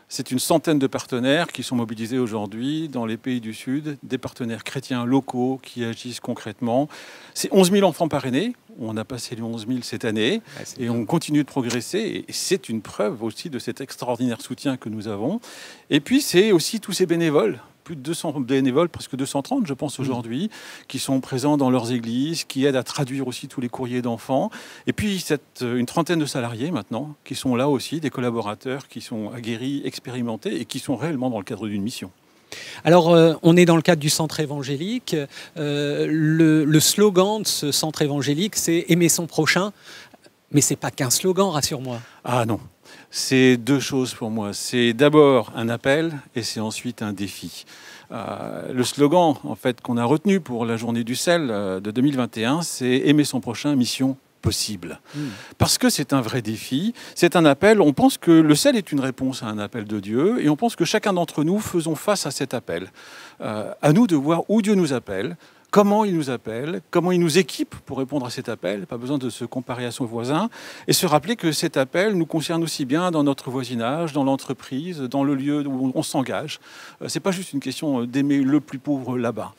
C'est une centaine de partenaires qui sont mobilisés aujourd'hui dans les pays du Sud, des partenaires chrétiens locaux qui agissent concrètement. C'est 11 000 enfants parrainés, on a passé les 11 000 cette année, et on continue de progresser, et c'est une preuve aussi de cet extraordinaire soutien que nous avons. Et puis c'est aussi tous ces bénévoles, plus de 200 bénévoles, presque 230 je pense aujourd'hui, qui sont présents dans leurs églises, qui aident à traduire aussi tous les courriers d'enfants. Et puis une trentaine de salariés maintenant, qui sont là aussi, des collaborateurs qui sont aguerris, expérimentés et qui sont réellement dans le cadre d'une mission. Alors, on est dans le cadre du centre évangélique. Le slogan de ce centre évangélique, c'est « Aimer son prochain ». Mais ce n'est pas qu'un slogan, rassure-moi. Ah non. C'est deux choses pour moi. C'est d'abord un appel et c'est ensuite un défi. Le slogan en fait, qu'on a retenu pour la journée du sel de 2021, c'est « Aimer son prochain, mission possible ». Parce que c'est un vrai défi, c'est un appel. On pense que le sel est une réponse à un appel de Dieu et on pense que chacun d'entre nous faisons face à cet appel. À nous de voir où Dieu nous appelle, comment il nous appelle, comment il nous équipe pour répondre à cet appel, pas besoin de se comparer à son voisin, et se rappeler que cet appel nous concerne aussi bien dans notre voisinage, dans l'entreprise, dans le lieu où on s'engage. C'est pas juste une question d'aimer le plus pauvre là-bas.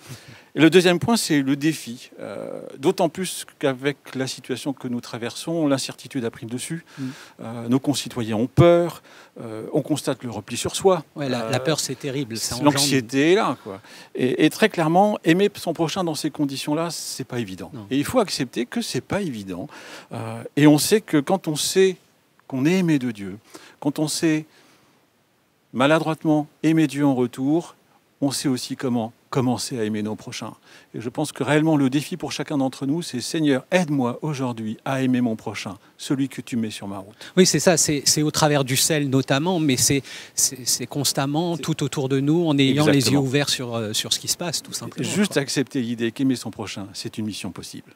Et le deuxième point, c'est le défi. D'autant plus qu'avec la situation que nous traversons, l'incertitude a pris le dessus. Nos concitoyens ont peur. On constate le repli sur soi. Ouais, la peur, c'est terrible. L'anxiété est là, quoi. Et très clairement, aimer son prochain dans ces conditions-là, c'est pas évident. Non. Et il faut accepter que c'est pas évident. Et on sait que quand on sait qu'on est aimé de Dieu, quand on sait maladroitement aimer Dieu en retour, on sait aussi comment commencer à aimer nos prochains. Et je pense que réellement le défi pour chacun d'entre nous, c'est Seigneur, aide-moi aujourd'hui à aimer mon prochain, celui que tu mets sur ma route. Oui, c'est ça, c'est au travers du sel notamment, mais c'est constamment tout autour de nous, en ayant les yeux ouverts sur ce qui se passe, tout simplement. Juste accepter l'idée qu'aimer son prochain, c'est une mission possible.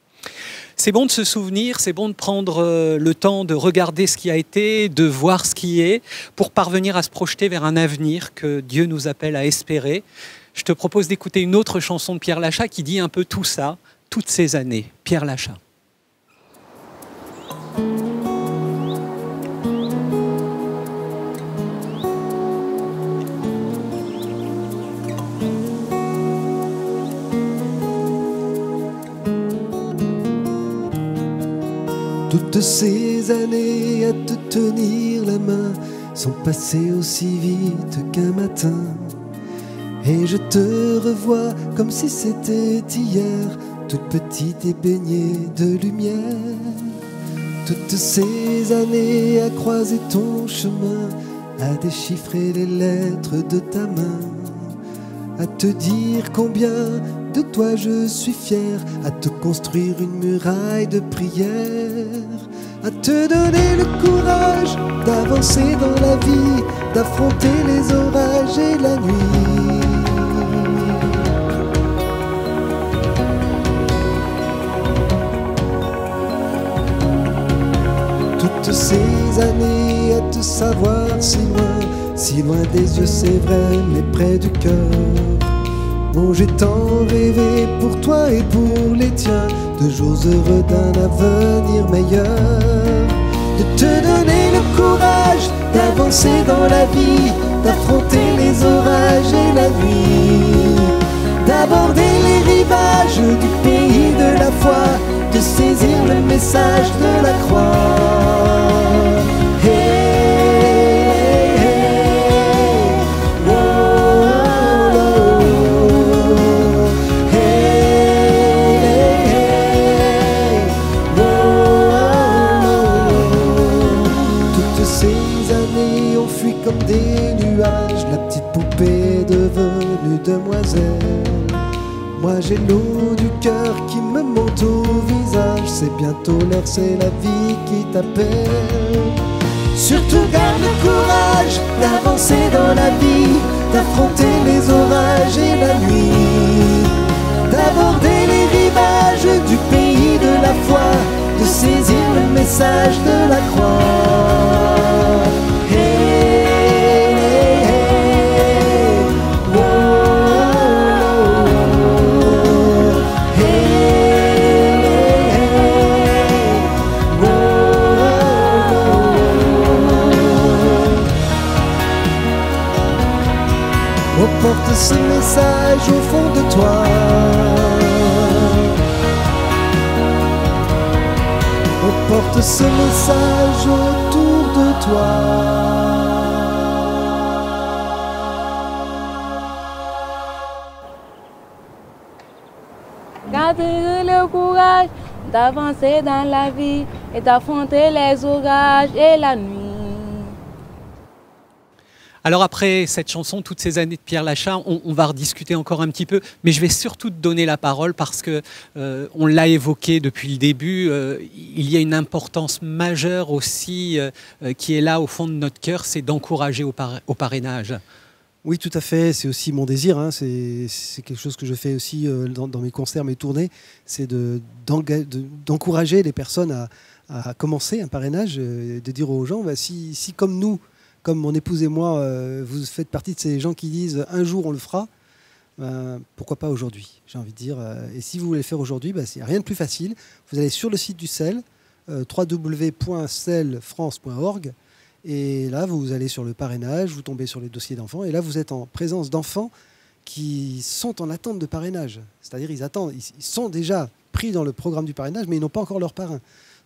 C'est bon de se souvenir, c'est bon de prendre le temps de regarder ce qui a été, de voir ce qui est, pour parvenir à se projeter vers un avenir que Dieu nous appelle à espérer. Je te propose d'écouter une autre chanson de Pierre Lachat qui dit un peu tout ça, toutes ces années. Pierre Lachat. Toutes ces années à te tenir la main sont passées aussi vite qu'un matin. Et je te revois comme si c'était hier, toute petite et baignée de lumière. Toutes ces années à croiser ton chemin, à déchiffrer les lettres de ta main, à te dire combien de toi je suis fier, à te construire une muraille de prière, à te donner le courage d'avancer dans la vie, d'affronter les orages et la nuit. Toutes ces années à te savoir si loin des yeux c'est vrai, mais près du cœur. Oh, j'ai tant rêvé pour toi et pour les tiens, de jours heureux d'un avenir meilleur. De te donner le courage d'avancer dans la vie, d'affronter les orages et la nuit, d'aborder les rivages du pays de la foi, de saisir le message de la croix. Toutes ces années ont fui comme des nuages, la petite poupée est devenue demoiselle. Moi j'ai l'eau du cœur qui me monte au visage, c'est bientôt l'heure, c'est la vie qui t'appelle. Surtout garde le courage d'avancer dans la vie, d'affronter les orages et la nuit, d'aborder les rivages du pays de la foi, de saisir le message de la croix. Porte ce message au fond de toi. On porte ce message autour de toi. Garder le courage d'avancer dans la vie et d'affronter les orages et la nuit. Alors après cette chanson, toutes ces années de Pierre Lachat, on va rediscuter encore un petit peu, mais je vais surtout te donner la parole parce que on l'a évoqué depuis le début, il y a une importance majeure aussi qui est là au fond de notre cœur, c'est d'encourager au parrainage. Oui, tout à fait, c'est aussi mon désir, hein. C'est quelque chose que je fais aussi dans mes concerts, mes tournées, c'est d'encourager les personnes à commencer un parrainage, de dire aux gens, bah, si comme nous, comme mon épouse et moi, vous faites partie de ces gens qui disent un jour on le fera, pourquoi pas aujourd'hui, j'ai envie de dire. Et si vous voulez le faire aujourd'hui, il n'y a rien de plus facile. Vous allez sur le site du CEL, www.celfrance.org, et là, vous allez sur le parrainage, vous tombez sur les dossiers d'enfants, et là, vous êtes en présence d'enfants qui sont en attente de parrainage. C'est-à-dire ils attendent, ils sont déjà pris dans le programme du parrainage, mais ils n'ont pas encore leur parrain.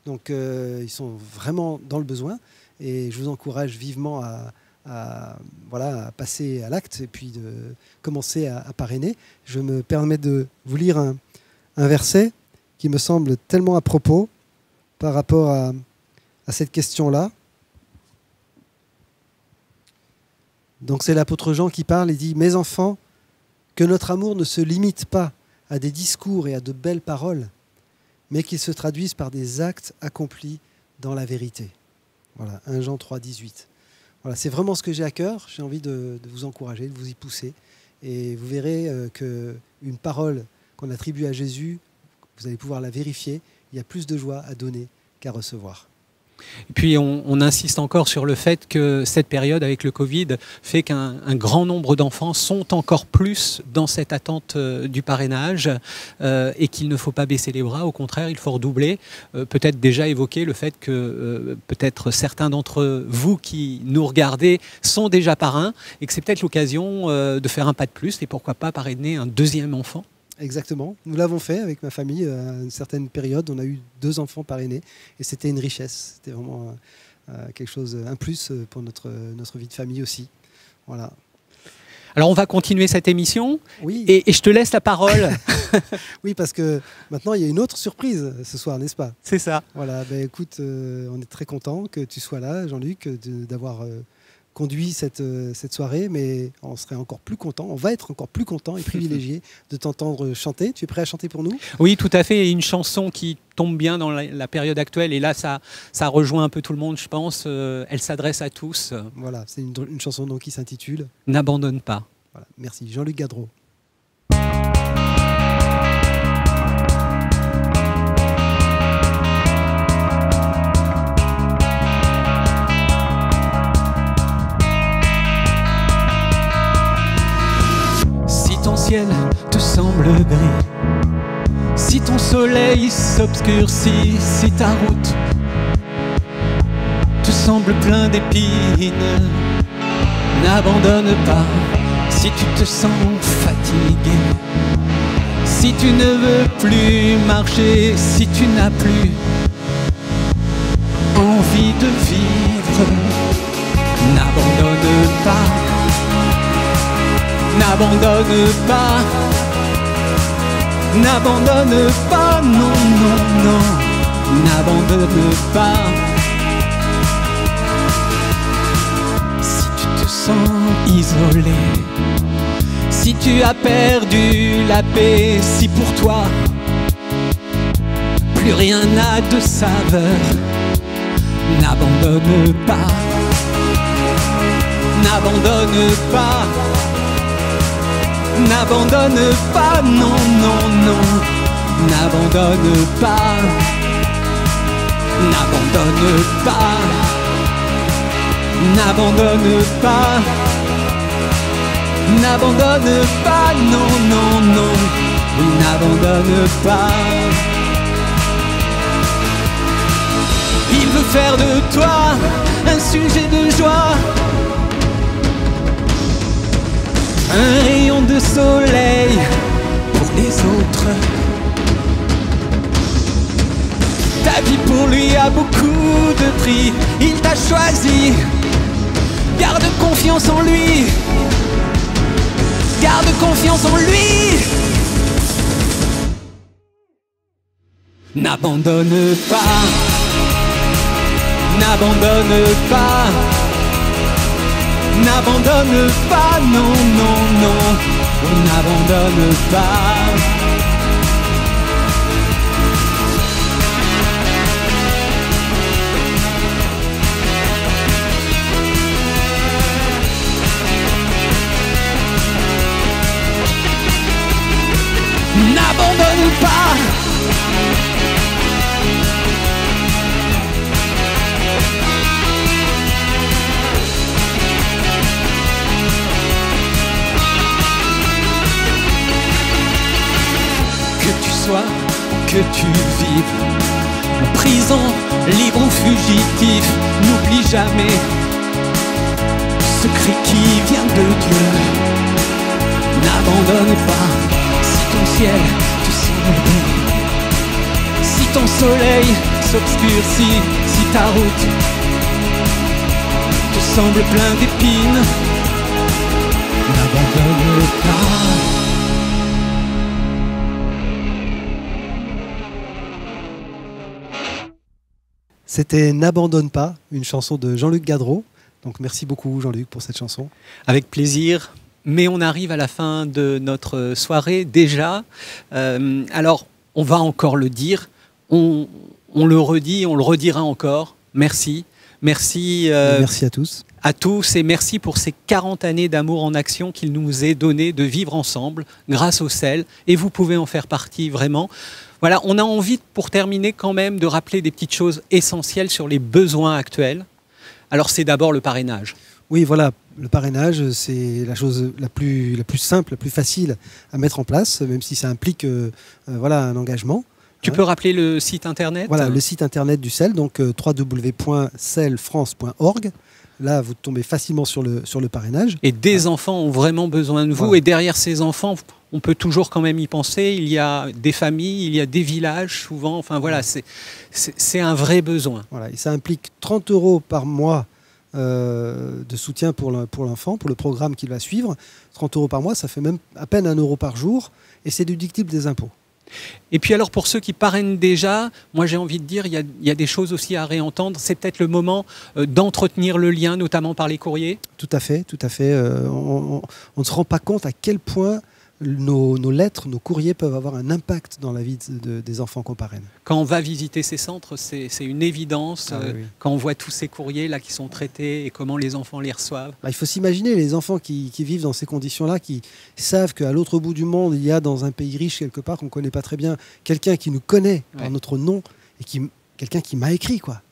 Donc ils sont vraiment dans le besoin, et je vous encourage vivement à passer à l'acte et puis de commencer à parrainer. Je me permets de vous lire un verset qui me semble tellement à propos par rapport à cette question-là. Donc c'est l'apôtre Jean qui parle et dit « Mes enfants, que notre amour ne se limite pas à des discours et à de belles paroles, mais qu'il se traduise par des actes accomplis dans la vérité. » Voilà, 1 Jean 3, 18. Voilà, c'est vraiment ce que j'ai à cœur. J'ai envie de vous encourager, de vous y pousser. Et vous verrez qu'une parole qu'on attribue à Jésus, vous allez pouvoir la vérifier. Il y a plus de joie à donner qu'à recevoir. Et puis on insiste encore sur le fait que cette période avec le Covid fait qu'un grand nombre d'enfants sont encore plus dans cette attente du parrainage et qu'il ne faut pas baisser les bras, au contraire il faut redoubler. Peut-être déjà évoquer le fait que peut-être certains d'entre vous qui nous regardez sont déjà parrains et que c'est peut-être l'occasion de faire un pas de plus et pourquoi pas parrainer un deuxième enfant. Exactement. Nous l'avons fait avec ma famille à une certaine période. On a eu 2 enfants parrainés et c'était une richesse. C'était vraiment quelque chose, un plus pour notre vie de famille aussi. Voilà. Alors on va continuer cette émission. Oui. Et je te laisse la parole. Oui, parce que maintenant il y a une autre surprise ce soir, n'est-ce pas? C'est ça. Voilà. Ben, écoute, on est très content que tu sois là, Jean-Luc, d'avoir conduit cette soirée, mais on serait encore plus content, on va être encore plus content et privilégié de t'entendre chanter. Tu es prêt à chanter pour nous? Oui, tout à fait. Et une chanson qui tombe bien dans la période actuelle. Et là, ça rejoint un peu tout le monde, je pense. Elle s'adresse à tous. Voilà, c'est une chanson donc, qui s'intitule « N'abandonne pas ». Voilà. Merci. Jean-Luc Gadreau. Te semble gris, si ton soleil s'obscurcit, si ta route te semble plein d'épines, n'abandonne pas. Si tu te sens fatigué, si tu ne veux plus marcher, si tu n'as plus envie de vivre, n'abandonne pas. N'abandonne pas, n'abandonne pas, non, non, non, n'abandonne pas. Si tu te sens isolé, si tu as perdu la paix, si pour toi plus rien n'a de saveur, n'abandonne pas, n'abandonne pas. N'abandonne pas, non, non, non, n'abandonne pas, n'abandonne pas, n'abandonne pas, n'abandonne pas, non, non, non, n'abandonne pas. Il veut faire de toi un sujet de joie, un rayon de soleil pour les autres. Ta vie pour lui a beaucoup de prix. Il t'a choisi. Garde confiance en lui. Garde confiance en lui. N'abandonne pas. N'abandonne pas. N'abandonne pas, non, non, non, n'abandonne pas. N'abandonne pas. soit que tu vives. En prison, libre ou fugitif, n'oublie jamais ce cri qui vient de Dieu. N'abandonne pas si ton ciel te semble bleu, si ton soleil s'obscurcit, si ta route te semble plein d'épines. N'abandonne pas. C'était N'abandonne pas, une chanson de Jean-Luc Gadreau. Donc merci beaucoup Jean-Luc pour cette chanson. Avec plaisir. Mais on arrive à la fin de notre soirée déjà. Alors, on va encore le dire. On le redit, on le redira encore. Merci. Merci. Merci à tous. À tous et merci pour ces 40 années d'amour en action qu'il nous est donné de vivre ensemble grâce au sel. Et vous pouvez en faire partie vraiment. Voilà, on a envie, pour terminer quand même, de rappeler des petites choses essentielles sur les besoins actuels. Alors c'est d'abord le parrainage. Oui, voilà, le parrainage, c'est la chose la plus simple, la plus facile à mettre en place, même si ça implique voilà, un engagement. Tu peux rappeler le site internet? Voilà, le site internet du CEL, donc www.celfrance.org. Là, vous tombez facilement sur le parrainage. Et des enfants ont vraiment besoin de vous. Voilà. Et derrière ces enfants, on peut toujours quand même y penser. Il y a des familles, il y a des villages souvent. Enfin voilà, c'est un vrai besoin. Voilà, et ça implique 30 € par mois de soutien pour l'enfant, pour le programme qu'il va suivre. 30 € par mois, ça fait même à peine 1 € par jour. Et c'est déductible des impôts. Et puis alors pour ceux qui parrainent déjà, moi j'ai envie de dire, il y a des choses aussi à réentendre. C'est peut-être le moment d'entretenir le lien, notamment par les courriers. Tout à fait, tout à fait. On ne se rend pas compte à quel point nos lettres, nos courriers peuvent avoir un impact dans la vie des enfants qu'on parraine. Quand on va visiter ces centres, c'est une évidence. Oui. Quand on voit tous ces courriers là qui sont traités et comment les enfants les reçoivent. Il faut s'imaginer les enfants qui vivent dans ces conditions-là, qui savent qu'à l'autre bout du monde, il y a dans un pays riche quelque part qu'on ne connaît pas très bien, quelqu'un qui nous connaît par notre nom et quelqu'un qui m'a écrit, quoi.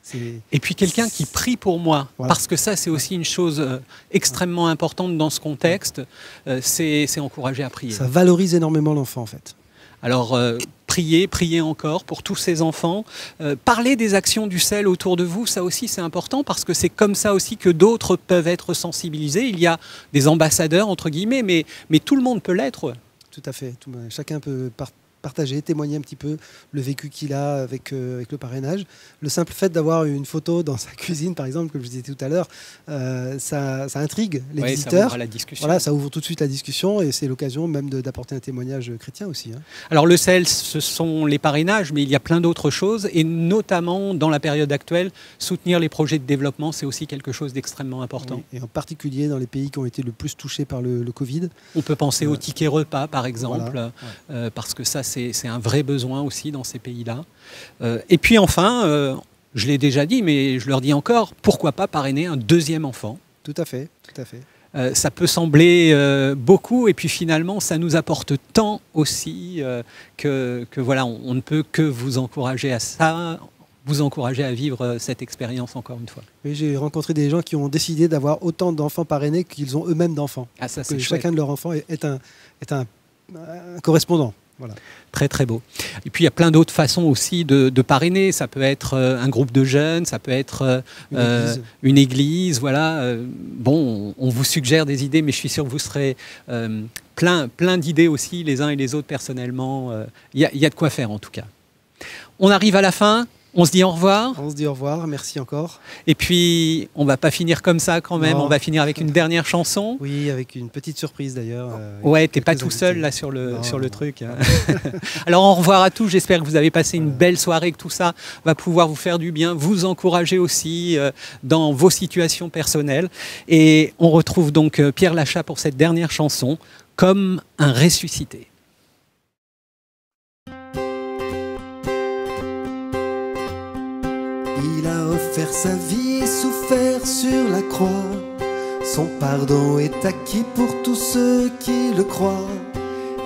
Et puis quelqu'un qui prie pour moi, voilà. Parce que ça c'est aussi une chose extrêmement importante dans ce contexte, c'est encourager à prier. Ça valorise énormément l'enfant en fait. Alors priez encore pour tous ces enfants. Parlez des actions du CEL autour de vous, ça aussi c'est important parce que c'est comme ça aussi que d'autres peuvent être sensibilisés. Il y a des ambassadeurs entre guillemets, mais tout le monde peut l'être. Tout à fait, chacun peut partager, témoigner un petit peu le vécu qu'il a avec le parrainage. Le simple fait d'avoir une photo dans sa cuisine, par exemple, comme je disais tout à l'heure, ça intrigue les visiteurs. Ça ouvre la discussion. Voilà, ça ouvre tout de suite la discussion et c'est l'occasion même d'apporter un témoignage chrétien aussi. Alors le CEL, ce sont les parrainages, mais il y a plein d'autres choses et notamment dans la période actuelle, soutenir les projets de développement, c'est aussi quelque chose d'extrêmement important. Oui, et en particulier dans les pays qui ont été le plus touchés par le Covid. On peut penser au ticket repas, par exemple, parce que ça, c'est un vrai besoin aussi dans ces pays-là. Et puis enfin, je l'ai déjà dit, mais je leur dis encore, pourquoi pas parrainer un deuxième enfant? Tout à fait, tout à fait. Ça peut sembler beaucoup, et puis finalement, ça nous apporte tant aussi que voilà, on ne peut que vous encourager à ça, vous encourager à vivre cette expérience encore une fois. Oui, j'ai rencontré des gens qui ont décidé d'avoir autant d'enfants parrainés qu'ils ont eux-mêmes d'enfants. Ah, ça, c'est chouette. Chacun de leurs enfants est un correspondant. Voilà. Très très beau. Et puis il y a plein d'autres façons aussi de parrainer. Ça peut être un groupe de jeunes, ça peut être une église. Voilà. Bon, on vous suggère des idées, mais je suis sûr que vous serez plein d'idées aussi, les uns et les autres personnellement. Il y a de quoi faire en tout cas. On arrive à la fin. On se dit au revoir. On se dit au revoir, merci encore. Et puis, on va pas finir comme ça quand même, on va finir avec une dernière chanson. Oui, avec une petite surprise d'ailleurs. Ouais, t'es pas tout seul là sur le truc. Alors, au revoir à tous, j'espère que vous avez passé une belle soirée, que tout ça va pouvoir vous faire du bien, vous encourager aussi dans vos situations personnelles. Et on retrouve donc Pierre Lachat pour cette dernière chanson, Comme un ressuscité. Il a offert sa vie et souffert sur la croix. Son pardon est acquis pour tous ceux qui le croient.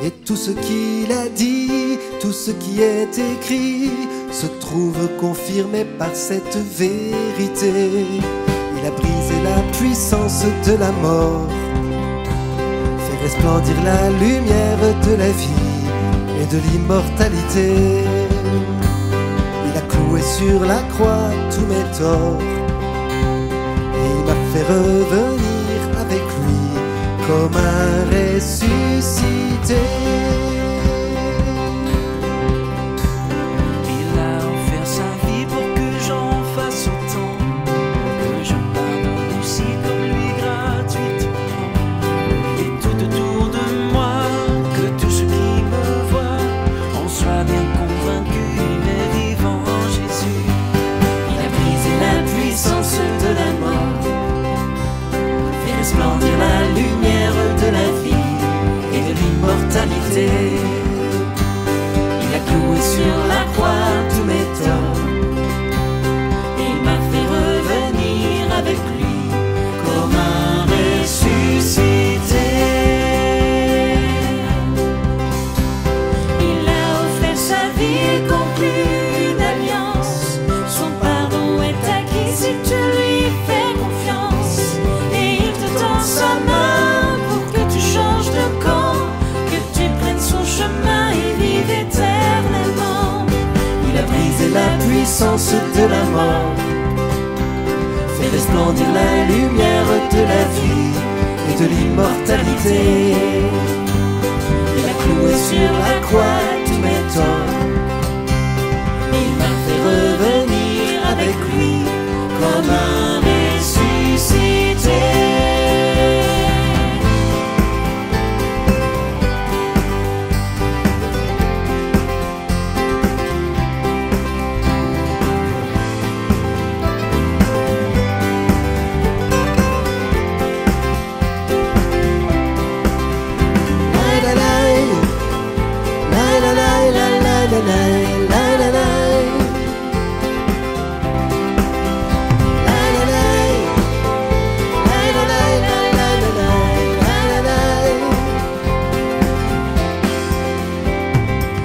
Et tout ce qu'il a dit, tout ce qui est écrit se trouve confirmé par cette vérité. Il a brisé la puissance de la mort, fait resplendir la lumière de la vie, et et de l'immortalité. Il a cloué sur la croix tous mes torts et il m'a fait revenir avec lui comme un ressuscité. Il a offert sa vie pour que j'en fasse autant, que je pardonne aussi comme lui gratuitement. Et tout autour de moi, que tous ceux qui me voient en soient bien convaincus, il est vivant Jésus. Il a brisé la puissance de la mort, fait resplendir la lumière de la vie et de l'immortalité. Il a cloué sur la croix tous mes torts et il m'a fait revenir avec lui comme un ressuscité. Il a offert sa vie et conclu une alliance. Son pardon est acquis si tu lui fais confiance. Et il te tend sa main pour que tu changes de camp, que tu prennes son chemin et vives éternellement. Il a brisé la puissance de la mort, fait resplendir la lumière de la vie et de l'immortalité. Il a cloué sur la croix tous mes torts et il m'a fait revenir avec lui comme un ressuscité.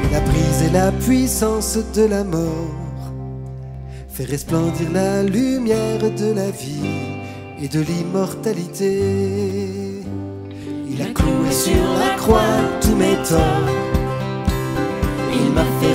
Il a brisé la puissance de la mort, fait resplendir la lumière de la vie et de l'immortalité. Il a cloué sur la croix tous mes torts, il m'a fait